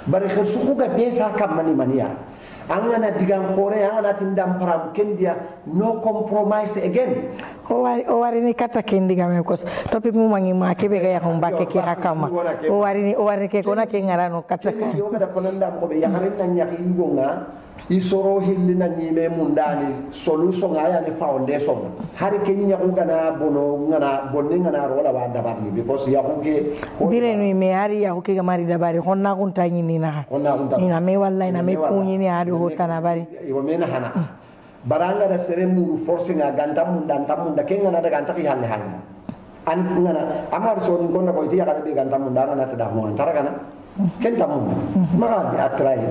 bare khir suku ga besa kam mania angana digan kore angana tindam param kendia no compromise again o wari ni kata kendi game kos topi mu mangi ma kebe ga yakon bakke ki hakama o wari ke kona ke ngarano kata ka yo kada konanda ko be yakarin nan nyaki yugonga isoro hillina nyime mundani solution aya ni foundation hari kenya ko gana bono ngana bonni ngana rola wa dabarni because ya ko ke bire ni me hari ya ko ke mari dabari honna kun tanyi ni na ina me wallahi na me kunyi ni ado hotana bari yo me na hana baranga da sere mu forcing a ganta munda kenga na daga antaki halle halle an ngana amar so ni konna ko tiya kada be ganta munda na tada mo antara kana kenta munda ma di atrai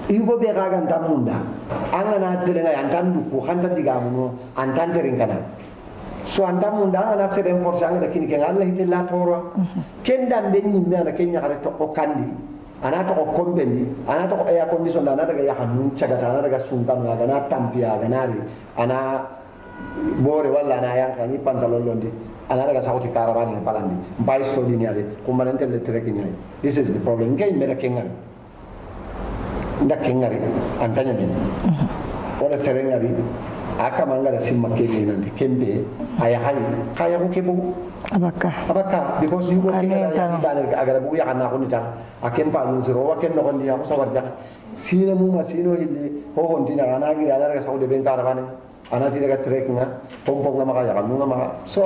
igo be ga ganta munda angana telenga antandu ko hanta digamuno antantering kana so anta munda angana sere force angana kini kenga Allah hitilla toro kenda be nyimme na kenya kada to ko kandi ana to ko kombendi ana to air condition ana daga ya hanu cagata ana daga sunkan na gana tampia ganari ana bore wala na yanka ni pantalon londi ana daga sauti karawani palandi mbai stodi ni ade kumbanante le trek ni this is the problem ngay mera kengal ndak kengari antanya ni wala serengari aka mangala simma kemi nanti kembe aya hayi kaya ko kebo abaka because you go agara bu ya kana ko nita akem pa mun zero wa ken no gondi ya ko sawar ja sina mu masino hilli ho hondi na ana gi ana ga sawde ben karavane ana ti daga trek nga pompong nga maka ya kanu nga maka so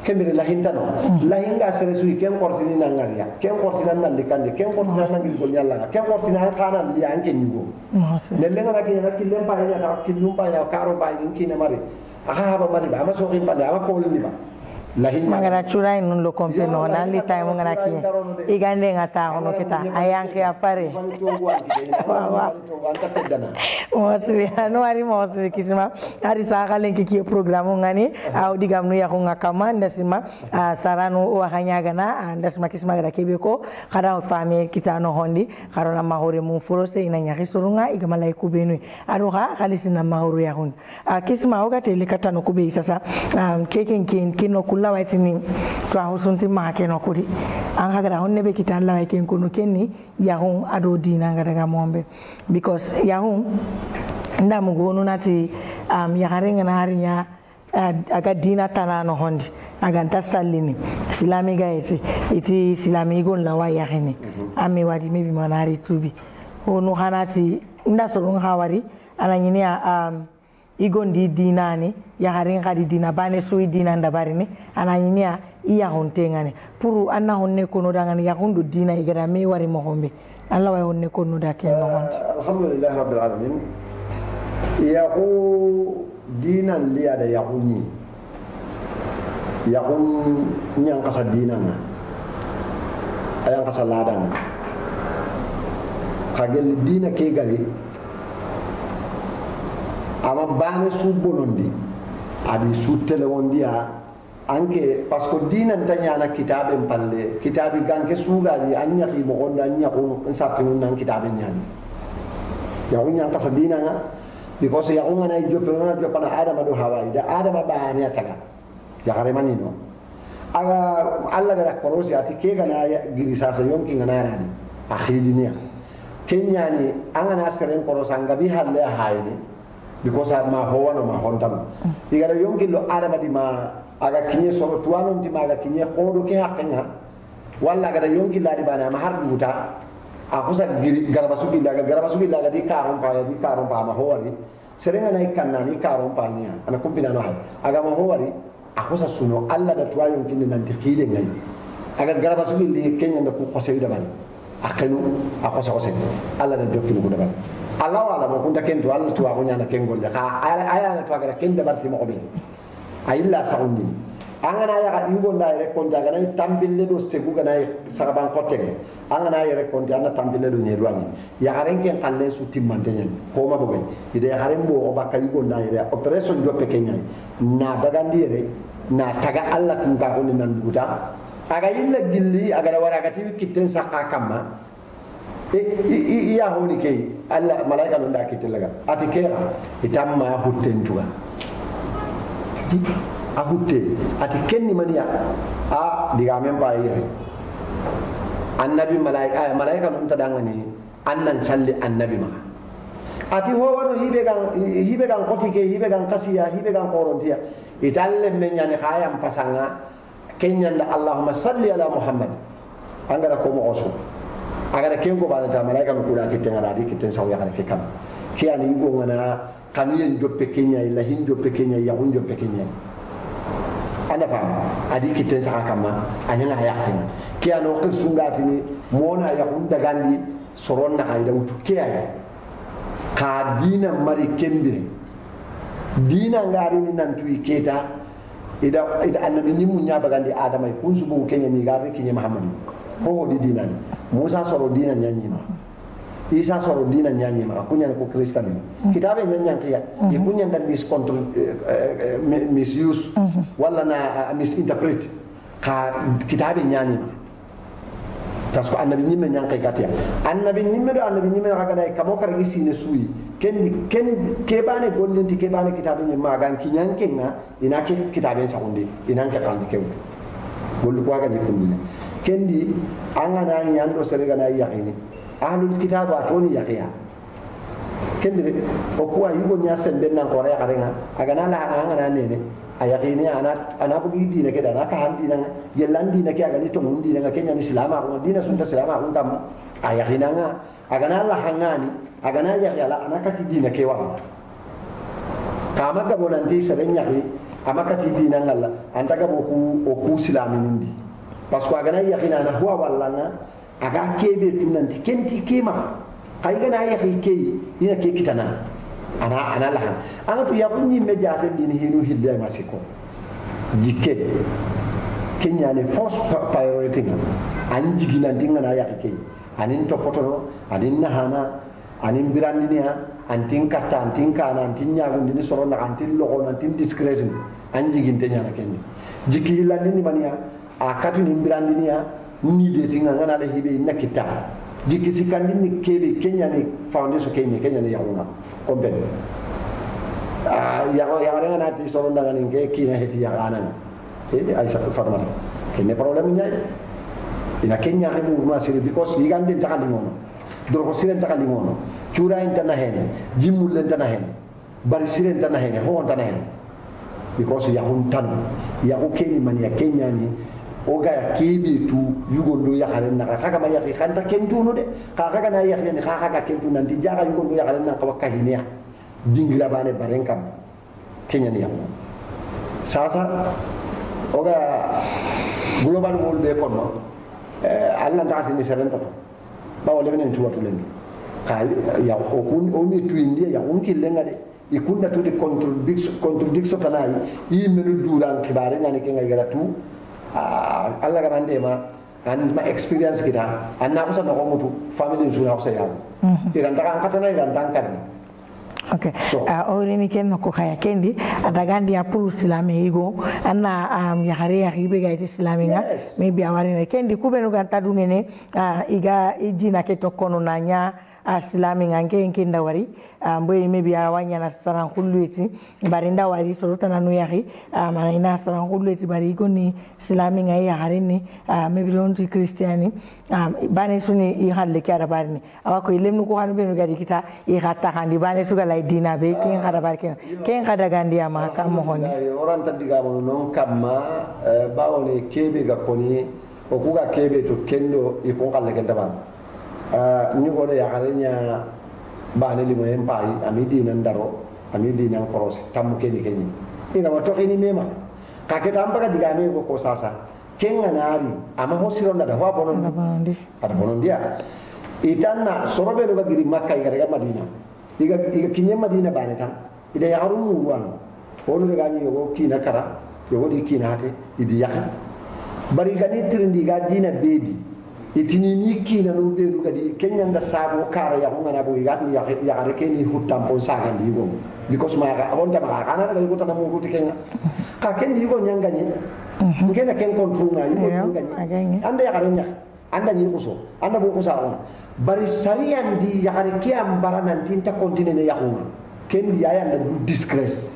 kembere lahinta no lahinga sere sui ken kortini nangaria ken kortina nan dikande ken kortina nangil gol nyalla ken kortina kana li anke nyugo nelenga na kina kilem pa nya ta kilum pa nya karo pa ngi na mari aha ba mari ba ma so kin pa ama ko ni ba mangana churai nun lo kompe no na li tay mo ngana ki igande ngata ono kita ayanke apare mosri no ari mosri kisima ari sakalen ki programme ngani aw digam no yakko ngakama ndasima saranu wa hanya gana ndasima kisima gara kebe ko khara fami kita no hondi kharona mahore mu forose ina nyaki surunga igamala kubenu aro ha khalisina mahoro yakon kisima o gate likata no kube sasa keken kino waitini to husunti ma keno kudi an hagara honne be kitan la ken kono kenni yahun ado dina ngadaga mombe because yahun ndamu gonu nati yakarenga na harinya aga dina tanano hondi aga ntasallini silami gaeti iti silami gon la wa yakene ami wadi mebi manari tubi onu hanati ndasoro ngawari ananyini igondi dinani ya harin kadi dina bane sui dina ndabarini ananyia iya hontengane puru anna honne kono dangani ya hundu dina igara me wari mo hombe Allah wa honne kono da ken no honte alhamdulillah rabbil alamin ya ko dinan liya da ya hunni ya hun nyang kasa dinan ayang kasa ladang kagel dina ke gari ama bane su bonondi adi su telewondi ya anke parce que dina tanya na kitabe palle kitabi ganke suga di anya ki mo gonda anya ko nsarti mun nan kitabe nyani ya unya kasa dina nga because ya unga na jope na jopa na adama do hawaii da adama ba anya taga ya kare manino aga alla gara korosi ati ke gana giri sasa yonki ngana rani akhidinia kenyani anga na seren korosanga bi halle haini because ma ho wano ma hontam igara yonki lo adama di ma aga kinye soro tuano di ma aga kinye kodo ke hakenga walla aga yonki ladi bana ma har duta aku sa garabasuki laga di karon pa ma ho wari serenga nay kanna ni karon pa niya ana kumpina no aga ma ho wari aku sa suno alla da tuwa yonki ni nanti khide ngai aga garabasuki li kenya da ku khose da ban akenu ako sa khose alla da jokki mu da ban Allah wala mo kunta kento alla tuwa ko nyana kengol ya ka aya na tuwa gara kende barti mo obe ayilla saundi angana ya ka yugo na re kon daga na tambille do segu gana sagaban kotte angana ya re kon jana tambille do nyedwani ya garen ken kalle su timmante nyen ko ma bobe ide ya garen bo o bakka yugo na re operation joppe kenya na bagandi re na taga alla tun ka ko nan buta aga yilla gilli aga da wara gati kitten sakka kamma iya honi ke alla malaika no da kitten laga ati kera itamma hutten tuga a hutte ati kenni maniya a diga men ba yere annabi malaika non ta dangani annan salli annabi ma ati ho wano hibe gan koti ke hibe gan kasiya hibe gan korontiya italle men nyane khayam pasanga kenyan da allahumma salli ala muhammad angara ko mo oso agara kengo bana ta malaika no kula kitten ngara di kitten sawiya kana ke kam kiyani yugo ngana kamiyen joppe kenya illa hin joppe kenya ya hun joppe kenya anda fam adi kitten saka kama anyanga yakin kiya no qir sungati ni mona ya hun dagandi soron na ayda wutu kiya ka dina mari kembire dina ngari ni nan tuwi keta ida annabi ni munya bagandi adamay kun subu kenya ni gari kenya muhammadu ko di dina musa soro dina nyanyi ma isa soro dina nyanyi ma kunya ko kristani kitabe nyanyan kiya kunya dan misuse wala na misinterpret ka kitabe nyanyi ma parce que annabi nyimme nyankai katia annabi nyimme raga dai kamo kar isi ne suyi ken kebane gollenti kebane kitabe nyimma gan kinyan kenga ina ke kitabe sakundi ina ke kaldi kewtu gollu ko ga ni kundi kendi angana nyando serega na yakini ahlul kitab atoni yakiya kendi o ko yugo nya sembe nan ko ya karenga agana la angana nene ayakini ana bugi dina ke dana ka handi nan yelandi na ke aga ni to mundi na kenya ni islama ko dina sunta islama ko tam ayakina nga agana la hangani agana ya yala ana kati dina ke wa kama ga bonanti serenya ke amakati dina ngalla anta ga boku o ku islamin ndi parce que agana yakina na huwa wallanga aga kebe tunanti kenti kema kai gana yaki ke ina ke kitana ana lahan ana to yakuni mediate dini hinu hilla masiko jikke kenya ne first priority an jigina dinga na yaki ke anin to potono anin nahana anin birandinia antin katta antin kana antin nyagundi ni soro na antin logo antin discretion an jiginte nyana kendi jikki hilandi ni mania akatu ni birandinia ni de tinga ngana le hibe nakita jikki sikandi ni kebe kenya ni foundation kenya ni yaruna kompen ya rena ti soro ndanga ni ke kina heti ya ana hedi aisa farmata kene problem nyaade ina kenya remu ma sire because yigande takandi ngono do ko sire takandi ngono cura intana hene jimul intana hene bari sire intana hene ho intana hene because ya huntan ya ukeni man ya kenya ni oga kibi tu yugondo ya haren na kaka ma ya kanta kentu no de kaka na ya ni kaka kentu nan di jaga yugondo ya haren na ka wakahiniya dingira bane barenkam kenya ni ya sasa oga global world economy alla ndati ni seren to bawo lebenen chuwatu lengi kay ya o mi tu india ya on kilenga de ikunda tuti contradiction tanai yi menu duran kibare nyane ke ngai gara tu alla ga mande ma an ma experience kita anna ko sa no mutu family su na ko sa ya iran daga katana iran dankan okay ni ken ko khaya kendi adagandi ya pour islami igo anna ya hare ya hibe ga islami nga maybe awari kendi kubenu ganta dunene iga ijina ke to kono nanya islami nganke kinda wari mboy me biya wanya na saran kullueti bari nda wari sorota na nuyahi mana ina saran kullueti bari goni islami ngai ya harini me bilonti kristiani bane suni I halle kara barni awa ko lemnu ko hanu be no gadi kita I hatta handi bane suga lay dina be ken kada barke ken kada gandi ama kam mo honi oran tadiga mo non kamma bawone kebe ga koni o kuga kebe to kendo I ko kalle ken taban ni go ya harenya bane limo en pai ami dinan daro ami dinan koros tam keni keni ina wato kini mema ka ke tamba ga diga me ko sasa kenga nari ama hosironda da wa bonon ada bonon dia itanna sorobe no giri makka igara madina iga kinye madina bane tan ida ya harum ruwan onu ga ni yogo kina kara yogo di kina hate idi yakhi bari gani tirindi ga dina bebi itini ni kina no be no gadi kenyanda sabo kara ya ngana bo iga ni ya gare keni hutam pon saga ndi go because ma ga on tama kana daga ko tan mo ruti kenga ka ken di go nyangani ngena ken kontrol na ibo ngani anda ya gare nyak anda ni kuso anda bo kusa on bari sariyan di ya gare kiam baranan tinta kontine ya ko ken di ayanda du disgrace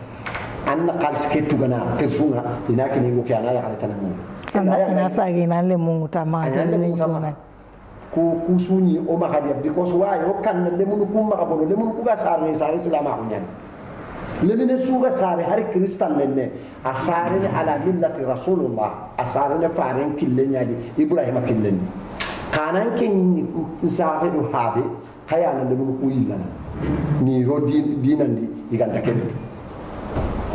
anna qalis ke tugana tersunga ina kini go kiana ya gare tanamo ana sagi nan le mungu tama le ngona ku kusuni o makadi because why o kan le munu kumma ka bono le munu ku ga sare islama ko nyan le mine suga sare hari kristal lenne asare ala millati rasulullah asare le faren kille nyadi ibrahim killen kanan kin sare do habe kayana le munu ku yilana ni ro dinandi iganta kebe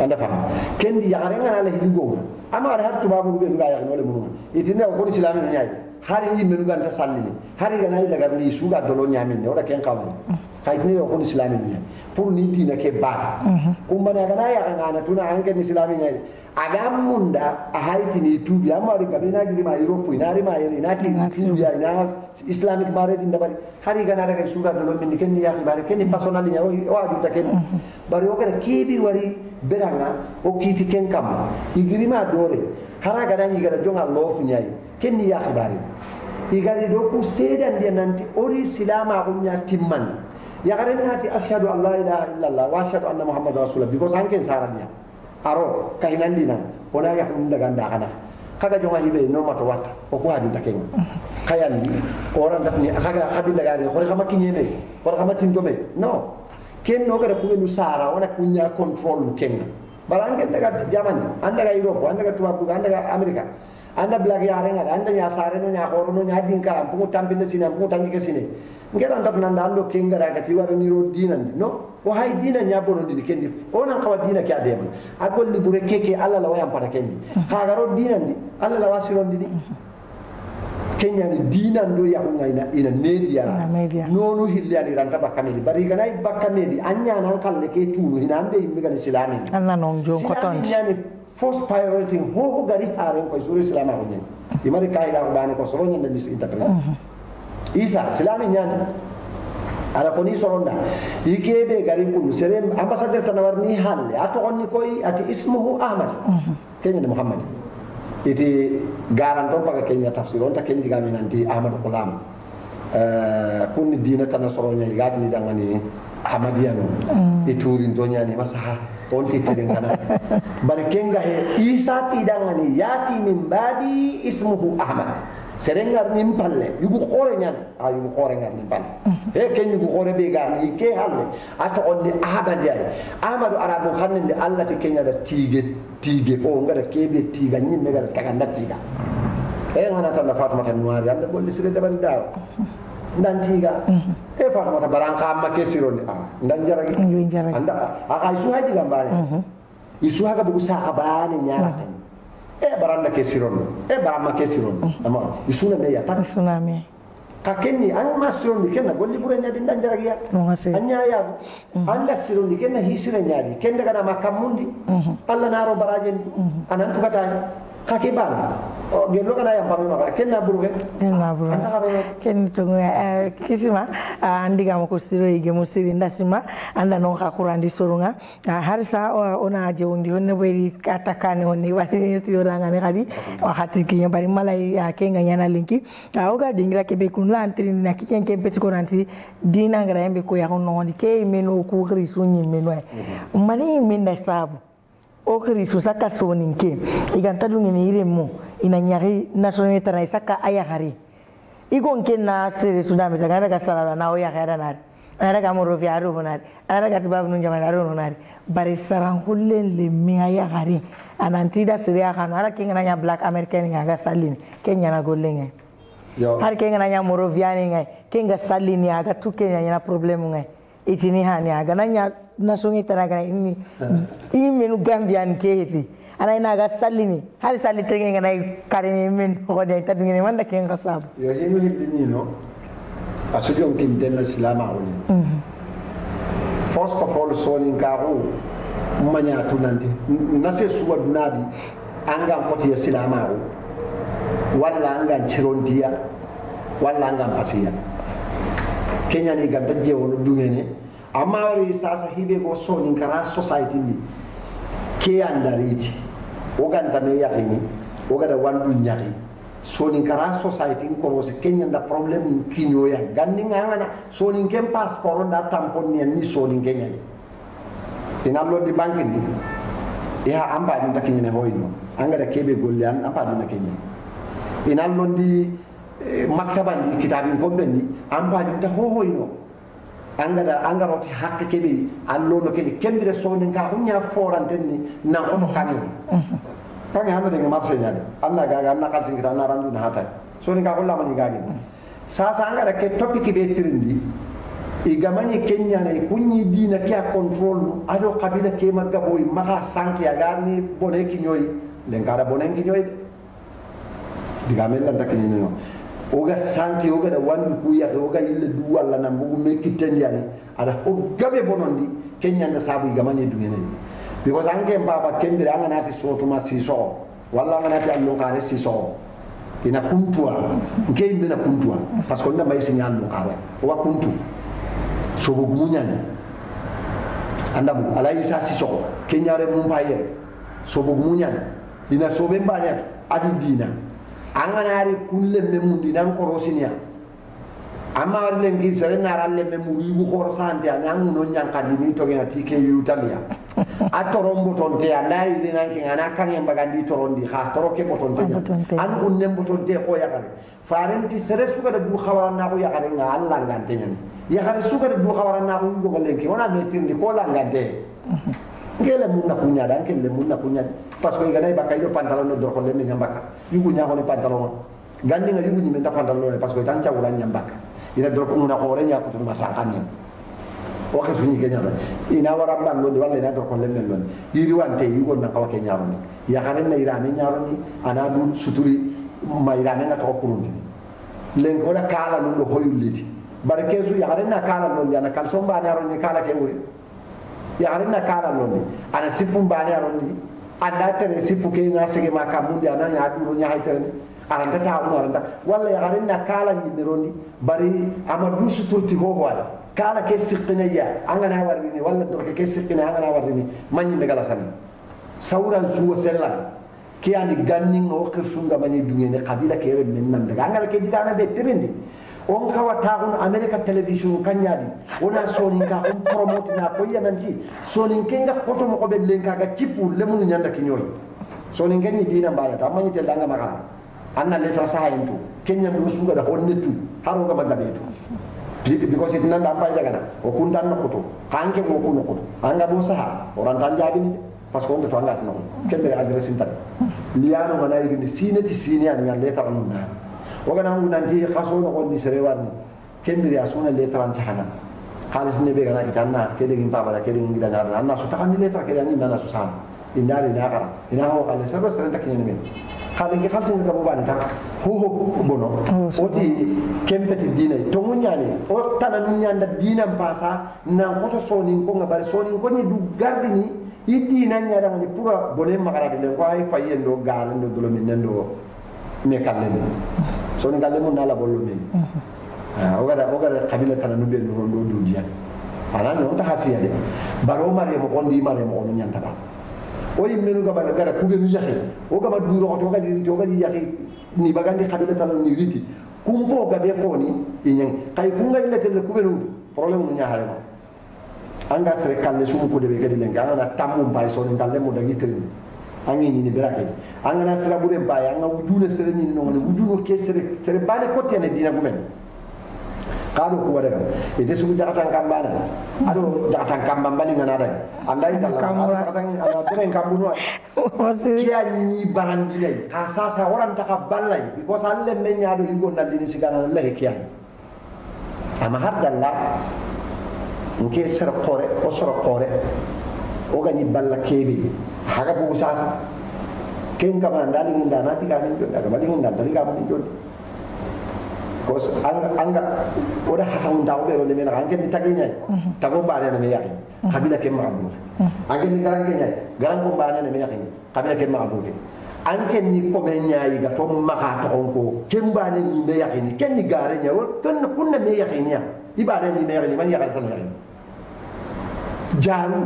anda fam kendi yare ngana le higo ama har tubabu be nga yakno le munu itine ko islami nyai hari yimme ganta sallini hari gana daga ni suga dolo nyamin ne oda ken kawu kaytni ko islami nyai pour ni dina ke ba kumbana gana ya ngana tuna anke islami nyai aga munda a haiti ni tubi amma ri kabina gidi ma europe inari ma inati tubi ina islamic mare din dabari hari gana daga suga dolo min ken ya khibare ken personal nya o adu ta ken bari o kada kibi wari beranga o kiti ken kam igirima dore hara gana ni gara jonga lofu nyai ken ya khibare igari do ku sedan dia nanti ori silama ko nya timman ya garen nati asyhadu an la ilaha illallah wa asyhadu anna muhammadar rasulullah because anken saranya aro kainandi nan wala ya kun daga nda kana kaga jonga hibe no mato wata o ko hadu taken kayandi oran datni kaga kabila gari ko xama kinyene ko xama tindome no ken no gara ku nu sara wala kunya control ken barange daga jamani anda ga europe anda ga tuwa ku anda ga america anda blag yare ngada anda nya sare no nya ko no nya dinka ampu tampinde sine ampu tangi sine ngera ndat nanda ando kenga daga tiwara ni ro dinan no o hay dina nya bono dini kendi onan kawa dina ki adema agol li bure keke alla la wayam pata kendi ha garo dinan di alla la wasiron dini kenya ni dinan do ya ngaina ina media nonu hillani ranta bakamedi bari ganai bakamedi anya nan kalle ke tunu ina ambe mi gani islami anna non jon ko ton first priority ho gari haren ko suru islam ko nyen imari kai da bani ko soro nyen mis interpret isa islami nyen ala ko ni soronda ikebe gari kun serem ambassadeur tanawarni halle ato onni koy ati ismuhu ahmad kenya ni muhammad iti garanton paga kenya tafsiron ta kenji gami nanti ahmad qulam kun dina tanasoronya igadi dangani ahmadiyano iturin tonya ni masaha onti tidin kana barkenga he isa tidangani yati min badi ismuhu ahmad serengar nim palle yugo khore nyan yugo khore ngar nim palle e ken yugo khore be gar ni ke halle ato onni ahmad ya ahmadu arabu khanne allah ti kenya da tige o ngara kebe tiga nyimme gara taganda tiga e ngana tan fatma tan noir anda golli sire dabari dar ndan tiga e fatma ta baranga makke sironi ndan jaragi anda aka isu haji gambare isu haga bugu saka bani nyara e baranda ke siron e barama ke siron ama isuna me ya tan isuna me kakenni an ma siron di kenna golli bure nyadi ndan jaragi ya anya ya anda siron di kenna hisira nyadi kenda kana makamundi alla naro barajen anan tukata kake bana o gello kana yam pammi maka kenna buruke kenna buruke ken to kisima andiga mo ko siro ige mo siri ndasima anda non ka kurandi sorunga harisa ona je wondi honne boyri atakane honni wadi ti oranga ne kadi wakati ki bari malai kenga yana linki oga dingira kebe kunla antri na kiken kempeti ko nanti dina ngara yambe ko ya hono woni ke meno ko krisu nyi meno mani minna sabu o krisu saka soninke iganta dungene iremo ina nyari national tara isaka ayahari igon kenna sere sudame tagara ga sala na o ya gara na ara ga moro viaro honar ara ga tibabu nun jamana ro honar bari saran kullen le mi ayahari anantida sere ya kana ara kinga nya black american ga salin kenya na golenge har kenga nya moro viani ngai kenga salin ya ga tukenya nya problem ngai itini hani aga nanya national tara ga ini menu gambian keti ana ina ga sallini hali salli tege ngana karini men ko de tadu ngene wanda ke ngasab yo hinu hildini no asudi on kim den islam awoni first of all so ni ngaru manya tunandi nase suwa dunadi anga poti islam awu walla anga chirondia walla anga pasiya kenya ni ganta jewono dungene amari sasa hibe go so ni ngara society ni ke andariti oganta me yakini ogada wandu nyaki soni kara society ko ro se kenya da problem kinyo ya ganni ngana soni kem passport da tampon ni soni kenya ina londi banki ni ya amba ni takini ne hoyno anga da kebe golle an amba ni kenya ina londi maktaban di kitabin ko benni amba ni ta hoyno anga roti hakke kebe allo no kebe kembire soni ka hunya forantenni na ono kanyo kangi hanu de marse nyade anna gaga anna kalsin kita na randu na hata soni ka kolla mani gagi sasa anga da ke topic be trindi igamani kenya na kunyi dina kia control ado kabila ke magga boy maka sanki agarni bone kinyoy len kada bone kinyoy digamel lan takini no oga sanki oga da wandu kuya oga ille du walla na mbugu mekiten yani ada o gabe bonondi kenya na sabu igamani dugene because ange mbaba kembere anga nati sotuma siso walla anga nati allo kare siso ina kuntua nke ina kuntua parce que ndama isi nyallo kare wa kuntu so bugumunyani andamu ala isa siso kenyare mumpaye so bugumunyani ina so bembani adi dina anga nari kulle memundi nan ko rosinia amma war lengi sere naralle memu yugo khor sante an angu non nyankadi mi to gena tike yutalia a torombo tonte andai dina ki ngana kan yamba gandi torondi ha toroke botonte an unnem botonte ko yakare farenti sere suka da du khawara na ko yakare nga Allah ngante nyen yakare suka da du khawara na ko yugo lengi ona metindi ko la ngante ngele munna kunya dan kele munna kunya parce que ganay bakay do pantalon do ko lemmi nyambaka yugo nya ko ne pantalon gandi nga yugo nyimenta pantalon parce que tan chawula nyambaka ina do ko na ko renya ko tuma sakani o ka fini kenya ina wara ban londi walla ina do ko lemmen lon yiri wante yugo na ko ke nyaaroni ya xaren na irami nyaaroni ana du suturi ma irami na to kurundi len ko da kala no hoyuliti barkesu ya xaren na kala londi ana kalson ba nyaaroni kala ke wuri ya xaren na kala londi ana sipum ba nyaaroni anda tere sipu ke na sege ma kamundi ana nya duro nya haytere aranta ta uno aranta walla ya garinna kala ni merondi bari amadu suturti ho wala kala ke siqina ya angana warini walla dorke ke siqina angana warini manni megala sami sauran suwa sellan ki ani ganni ngo khirsunga mani dungene qabila ke rem men nan daga angala ke digana be tirindi on kawa taun america television kanyadi ona soni ka on promote na ko yananti soni kenga koto mo ko be lenka ga cipu lemunu nyanda kinyoy soni ngenni dina mbala ta manni telanga makara anna letra sahayentu kenya ndo suga da honnetu haro ga magabetu because it nanda ampai daga o kuntan nokoto kanke mo kuno koto anga mo saha orang tan jabini parce que on to angat no kembe adresse tan liano mana yiri sinati sinian ya letra non na o ga nangu nanti khaso no on di sere warni kembe ya sona letra an tahana khalis ne be ga na kitanna kede gim pabala kede ngi da na anna so takani letra kede ni mana so sam indari na kara ina ho kale serba sere takini men khalin ke khalsin ga bobani ta ho bono oti kempeti dina to munyani o tana munyanda dina pasa nan ko to soni ko ngabari soni ko ni du gardini idina nyada ngani pura bonem magara de ko ay fayendo galando dolo min nendo me kallem so ni kallem na la bollo me ogada kabila tan no be no do dudiya ana no ta hasiya de baro mare mo gondi mare mo no nyanta ba o yimmenu ga bana gara kube nu yahi o ga maduro to ga di yahi ni bagandi kabila tan ni riti kumpo ga be ko ni inyen kay kunga ilete le kube nu problème mu nyaare ma anga sere kalle sumu ko de be kadi lenga ana tamu mbay so ni kalle mo dagi trin angi ni berake anga na sera bure mbay anga wujune sere ni no ne wujuno ke sere bale ko tene dina gumen kado ko wadaga ite sugu jakatan kambana ado jakatan kambam bali ngana da andai talla jakatan ana dren kambuno kiya ni barandi lay ka sasa waran taka ballay because alle men yaado yugo nandini sigana Allah kiya ama hardalla nke sera qore o sera qore o gani balla kebi haga bu sasa ken kama ndani nda na tiga ni joda ga mali nda dari ga mali joda kos anga oda hasan ndaw be ron mena anke ni taginya tago mbare na me yaki kabila ke mabu anke ni garan ko mbane na me yaki kabila ke mabu anke ni ko me nyaay ga to maka to ko kembane ni me yaki ni ken ni gare nya wo ken kunna me yaki ni ibare ni me yaki man yaki tan yaki jaru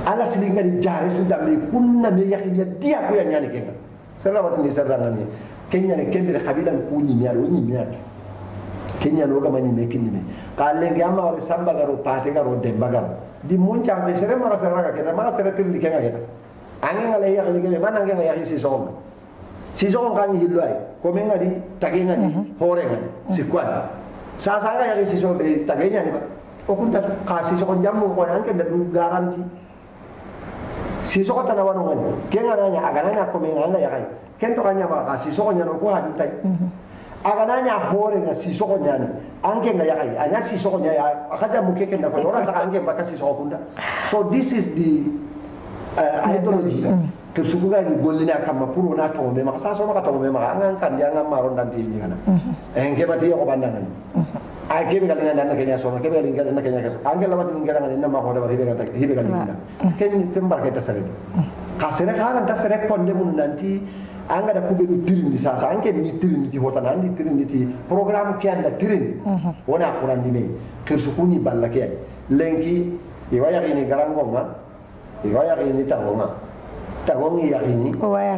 ala silinga ni jare su dambe kunna me yaki ni dia ko ya nyani kenga salawat ni sarangani kenya ni kembere kabila ko ni nyaro ni nyatu kenya no gama ni mekini ne kalenge amma wala samba garo pate garo demba garo di muncha be sere mara sere ga mara sere tirli kenga geta ange ngala ya ni gele banange ya si son kan hillo ay ko men ngadi tagenga ni hore ngadi si kwani sa ga ya si son be tagenya ni ba o kunta ka si son jammu ko anke da du garanti si son ta na wano ngani kenga nanya agana na ko men ngala ya kai kento kanya ba ka si son nyano ko hadin tai agananya hore nga sisoko nyani ange nga yakai anya sisoko nya akaja mukeke ndako ora ta ange baka sisoko kunda so this is the ideology ke sukuga ni gollina kama puru na to me maka so maka to me maka angan kan dia ngam maron dan ti ngana engke bati ko bandangan ay kebe galinga dan kenya so kebe galinga dan kenya ange lawat ni ngana ni ma ko da hibe galinga ken barka ta sare ka sere ka ta sere konde mun nanti anga da kube mi tirindi sasa anke mi tirindi ti hota nandi tirindi ti programme ke anda tirindi wona quran di me kirsu kuni balla ke lenki e waya ni garango ma e waya ni tagonga tagongi ya ni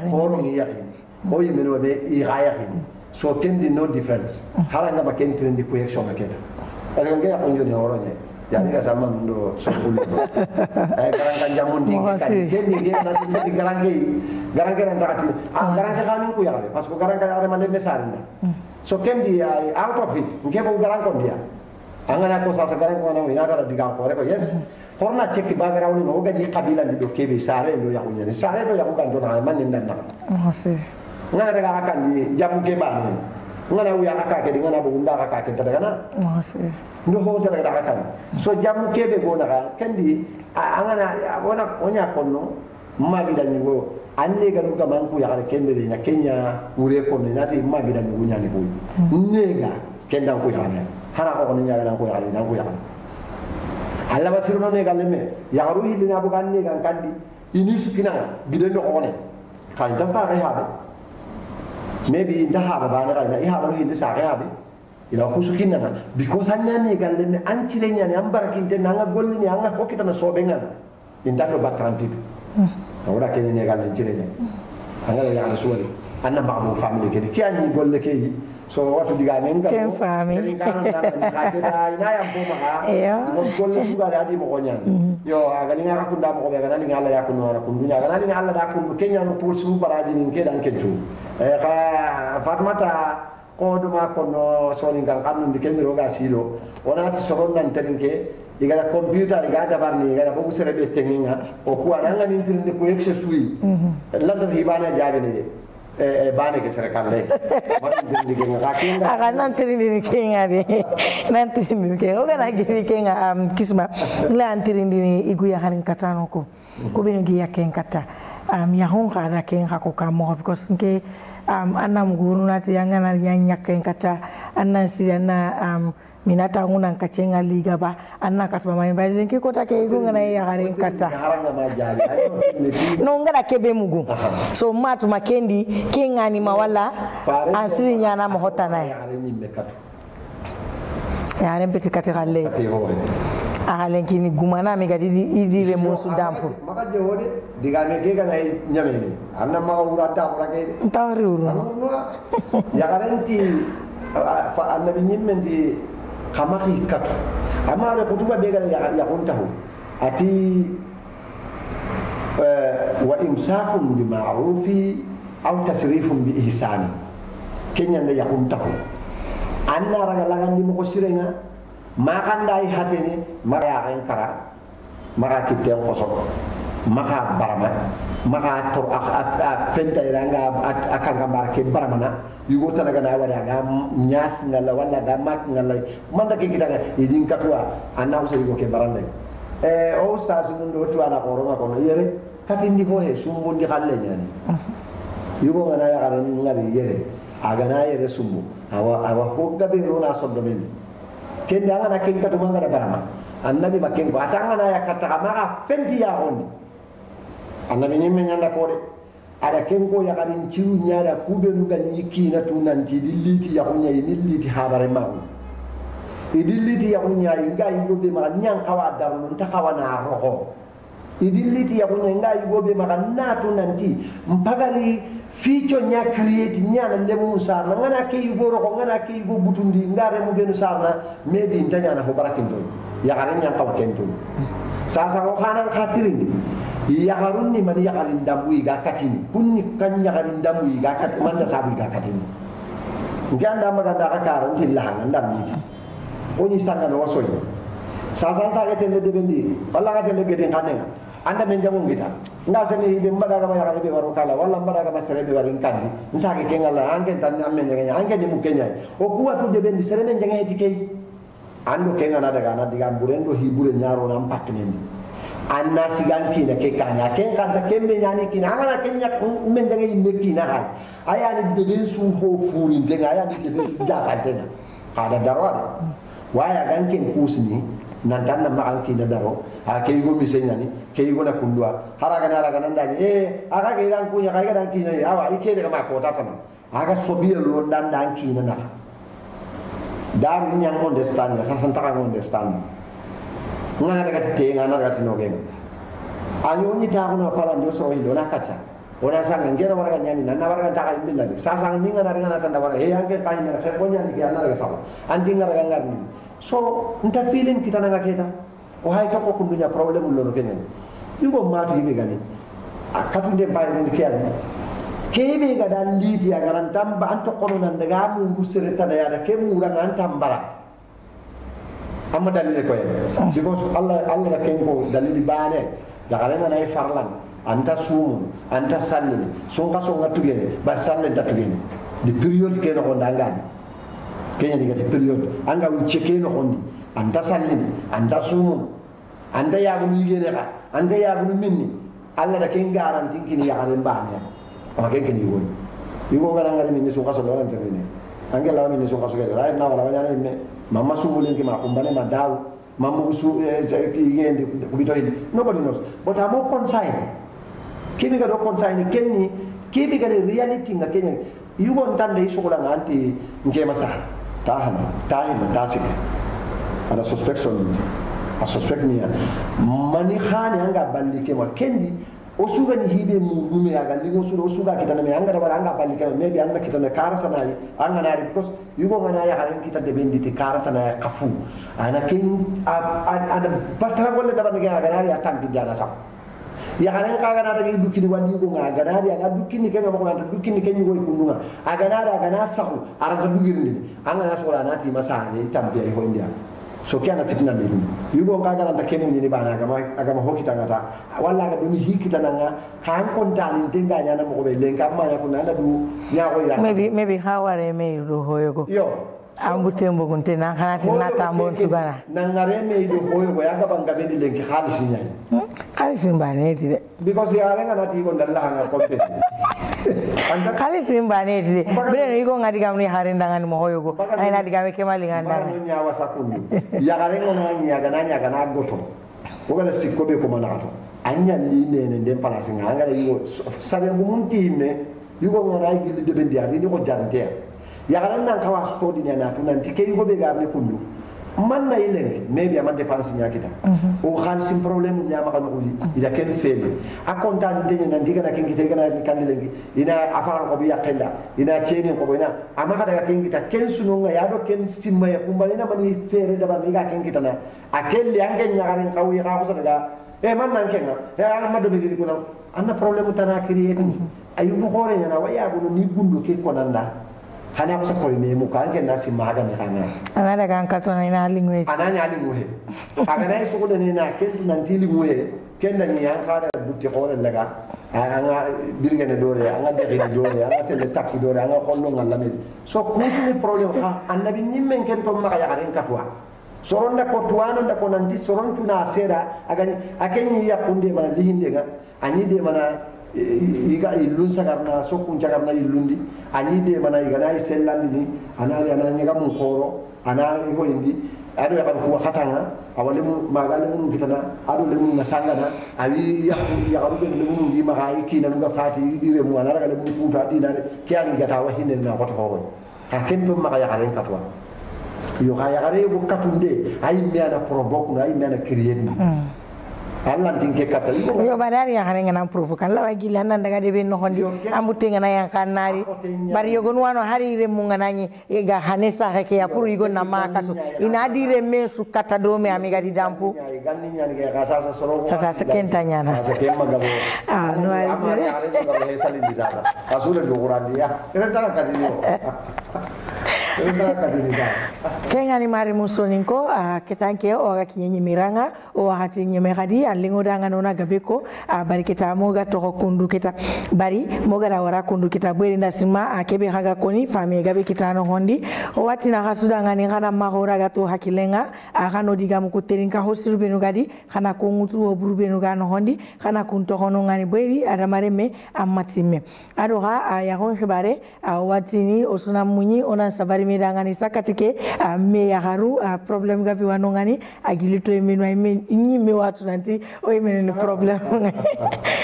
horo ni ya ni o yimbe no be i gaya ni so kendi no difference haranga ba ken tirindi ko action aketa parce que ngaya ko njoni horo ne yani ga sama ndo sokul garang kan jamun di kan kendi ge na ti garange nan takati garange kami ku ya parce que garange ya man le sarinda so kendi out of it ngebo garang kon dia angana ko sa garang ko na ya dara diga ko yes horna cekki bagara woni no gaji qabila ndi do kebe sare ndo ya ko nyani sare do ya ko gando na man ndan na ngana daga akan di jam ke bani ngana uya aka ke ngana bu unda aka ke daga na ndo ho daga akan so jam kebe go na kendi angana wona onya konno magi dan go anne ga nuga manku ya kala kembere na Kenya ure ko ni nati magi dan go nyani ko nega kenda ko ya hara ko ni nyaga ko ya na ko ya alla basiruno ne galeme ya ru hi lina bu kan ne ga kandi ini sukina gidan do one kan ta sa ga habe maybe inda haba bana ga i haba hi sa ga habe ila ko sukina because anya ne galeme an cile nyani am barakinte nanga golli ni anga hokita na sobenga inda do batrantitu ora ke ne galle cile ne anga ya na suwali anna ma'mu family ke ki ani golle ke so watu diga nenga ken family kan ka kita ina ya boma ha mo golle suga da di mo gonya yo aga ni ngara kunda mo be ga ni ngala ya kunno na kundunya ga ni ngala da kundu kenya no pour su baraji ni ke dan kenju ka fatmata ko do ma kono so ni ngal kan ndi kemiro ga silo wona ti soron nan terinke igara computer igada barni igara ko usere be tenginga o ko ananga ni tirinde ko yexe suyi landa hibana jabe ni bane ke sere kalle mari ndi ke ngakinga aga nantiri ni kenga de nantiri ni ke o gana giri kenga kisma la antiri ni igu ya harin katano ko ko be ngi ya ken kata ya hon kada ken ha ko ka mo because nke anam guru na ti yanga na nya ken kata anna si anna minata ngunan kacenga liga ba anna katba mai ba lenki kota ke go ngana ya garen kata no ngara kebe mugu so matu makendi kingani mawala ansiri nyana mo hotana ya ren peti kati galle a lenki ni gumana mi gadi idire musu dampu maka jewode diga me ke kana nyameni anna ma urata urake tawri uru ya garanti fa annabi nyimmendi kamaki katu amma da kutuba be gala ya kuntahu ati wa imsakun bi ma'rufi aw tasrifun bi ihsani kenya nda ya kuntahu anna raga lagandi mo ko sirenga makandai hatene mara ya kara mara kitte ko so maka barama maka to fenta iranga akanga marke baramana yugo tanaga na wari aga nyas ngala wala ga mak ngala manda ke kita idin katwa anna usa yugo ke barande o sa sunu ndo to ana koronga kono yere katindi ko he sumbu ndi khalle nyani yugo ngana ya garan ngari yere aga na yere sumbu awa hogga be rona soddo men kenda ngana ken katuma ngara barama annabi makken ko atanga na ya kataka maka fenti ya ondi annabi nyimme nyanda ko de ada kenko ya kadin ciru nyaada kube nuga nyiki na tunanti dilliti ya kunya imilliti habare mawu idilliti ya kunya inga yugo be ma nyang kawa darno ntakawa na roho idilliti ya kunya inga yugo be ma na tunanti mpagari ficho nya create nyana lemu sarna ngana ke yugo roho ngana ke yugo butundi ngare mu benu sarna maybe ntanya na ho barakinto ya karen nyang kawa kento sasa ko hanan khatirindi yakarunni man yakarin dambu iga katini kunni kan yakarin dambu iga kat manda sabu iga katini nganda maganda akaran tilahan ndam ni oni sanga no wasoy sasa sa tele de bendi walla ga tele geden kanenga anda men jamu kita nda sene be mbada ga yakare be waru kala walla mbada ga masere be warin kandi nsake kengala anke tan amen nganya anke di mukenya o kuwa tu de bendi sere men janga etike ando kengana daga na diga burendo hibure nyaro na mpaknendi anna siganki na ke kanya ken kanta kembe nyani kina amana kenya men dange yimme kina hay ayani de ben su ho furin denga ayani de ben su jasa denga kada darwade waya ganken kusni nan tan ma anki na daro ha ke yugo misenya ni ke yugo na kundwa haraga nan dani aga ke ran kunya kai ga dan kina awa ike daga ma ko tatana aga sobiya lo dan dan kina na dar nyang understand sa santaka understand ngana daga tete ngana daga tinogen anyo ni ta kuno pala ndio so hindo na kacha ona sanga ngera waraga nyami na waraga ta kay billani sasa minga na ngana tanda waraga anke kay na kay konya ni ngana daga saw anti ngara ngarni so nta feeling kita na ngaketa o hay to ko kundunya problem lo kenen yugo matu hibe gani akatunde bayni kiyani kebe ga dan liti ya garan tamba anto kono nan daga mu rusere tada ya da kemu ranga antambara amma dalile ko because Allah da kenko dalili bane da galena nay farlan anta sumu anta sallini sun kaso ngatugene bar salle datugene di period ke no honda ngani kenya diga di period anga wu cheke no hondi anta sallini anta sumu anta yagu ni yigene ka anta yagu ni minni Allah da ken garanti kini ya garen bane amma ken kini woni yugo garanga minni sun kaso loran tene angela minni sun kaso ke right now wala wanyana minni mama sumulin ki ma kumbane ma daw mambu su yende kubito hin nobody knows but amo consign kibi ga do consign kenni kibi ga reality nga kenya yugo ntande isokola nganti ngema sa tahana tasik ada suspicion a suspect ni mani khani anga ballike ma kendi o suga ni hibe mu nume aga ligo su o suga kitana me anga da wala anga ballike maybe anda kitana karata na anga na because yugo ngana ya harin kita de benditi karata na kafu ana kin ada patra golle da banga aga na ya tambi dana sa ya harin ka aga na da dukini wandi yugo ngaga na ya aga dukini ke ngamo ko dukini ke nyugo ikundunga aga na sahu aranta dugirndi anga na sola na ti masani tambi ay ho india so kiana fitna ni yugo ngaga na kemu ni bana aga ma hokita ngata walla ga dumi hikita nanga kan kontani tenga nyana mo ko be lenka ma ya kuna na du nya ko ya maybe haware me do hoyogo yo ambute mbo gunte na kana tin na tambo tugana nangare me do hoyogo ya ga banga be ni lenki khalisi nyai khalisi mbane ti de because ya renga na ti ko ndalla nga ko be kali simbane ti bele ni ko ngadi gamni harendangan mo hoyogo ay na digame kemali nganda no nyawa sakundu ya garenga na nya gana goto o gana sikko be ko manato anya li nene ndem palasi nganga yigo sabe ngumunti me yigo ngana gilli de bendi ari ni ko jante ya garenga kawa stodi na tunanti ke yigo be garne kundu man na ileng maybe am dépense nya kita o khalis problème nya ma kan uli ida ken fele a kontan de nya ndiga na ken kita gana kan lengi ina afara ko bi yakenda ina cheni ko ina amaka daga ken kita ken sunu nga ya do ken simma ya kumbali na mani fere da ban ga ken kita na akel yangen nya garen kawi ka ko daga man nan ken ya ma do mi ko na anna problème tana kiri ayu ko hore nya na waya go ni gundu ke konanda kana ko ko me mu kan ken nasi maga ni kana ana daga an katona ina lingwe ana nya lingwe aga dai so ko ne na ken tu nan tilingwe ken da ni an kada butti hore laga anga birgene dore anga de dore anga tele takki dore anga hollo ngalla me so ko ni problème ha annabi nimmen ken to maga ya garen katwa soronda ko tuano nda ko nanti soron tuna sera agani akenni yakunde mana lihinde ga ani de mana iga illun sagarna sokun jagarna illundi ani de mana iga nay sellandi ni ana nyega mun koro ana ho indi ado ya ko khatanga awale mu magale mun kitana ado le mun nasangana awi ya ado le mun di magai kina nga fati dire mu ana gale mun buta dina kiani gata wa hinne na ko to ha kembe maga ya garen katwa yo ga ya gare ko katunde ay miana probok na ay miana create Allah tingke kata yo badari yang harenga nam profu kan lawa gila nan daga debe no hondi ambutte ngana yang kanari bari yo gon wano hari re mun ngana ni e ga hanesa heke ya puru igon na makaso ina dire men su kata do me amiga di dampu ganni nyani ga sasa soro sasa sekenta nyana sasa kemma gabo no ari ko he sali di sasa asule do qur'an dia serentara kadini kenga ni mari musoninko ketanke o ga kinyi miranga o hati nyeme khadi alingo danga nona gabeko bari kita moga to kundu kita bari moga na wara kundu kita bweri ndasima akebe haga koni fami gabe kita no hondi o wati na hasuda ngani kana mahora ga to hakilenga akano diga mukuterinka hosiru benu gadi kana kungutu o buru benu ga no hondi kana kunto hono ngani bweri adamare me amatime adoha ya hon khibare wati ni osuna munyi ona sabari medangani sakatike me ya haru problem gabi wanongani agilito emeno inyi me watu nanti o emeno ni problem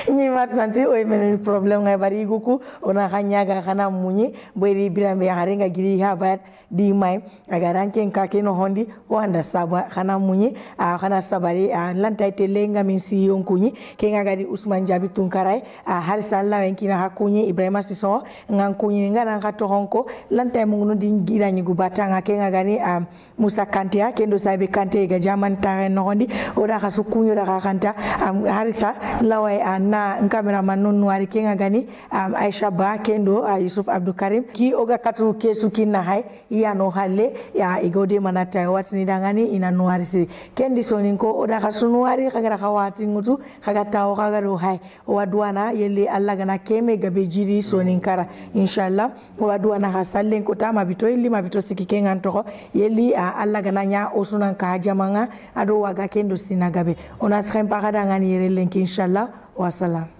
inyi watu nanti o emeno ni problem ngai bari guku ona hanyaga kana munyi bweri birambe ya harenga giri habat di mai agaranke nkake no hondi wanda saba kana munyi kana sabari lanta telenga minsi yonkunyi kenga gadi Usman Jabi Tunkarai harisa la wenkina hakunyi Ibrahima Sison ngankunyi ngana ngato honko lanta mungu gira ni gubatanga kenga gani Musa Kantia kendo sabe Kante ga jaman tare no hondi ora ka sukunyo da kanta harisa lawai na cameraman non wari kenga gani Aisha Ba kendo Yusuf Abdul Karim ki oga katu kesu kinna hay ya no halle ya igode manata watni dangani ina no harisi kendi soninko oda ka sunuari kaga kawati ngutu kaga tawo kaga ro hay wadwana yelle Allah gana keme gabe jiri soninkara inshallah wadwana ka sallen ko tama bito ili mabito sikike ngantoko yeli alla gananya osunan ka jamanga ado waga kendo sinagabe ona skhempa kada ngani yere lenki inshallah wa salam.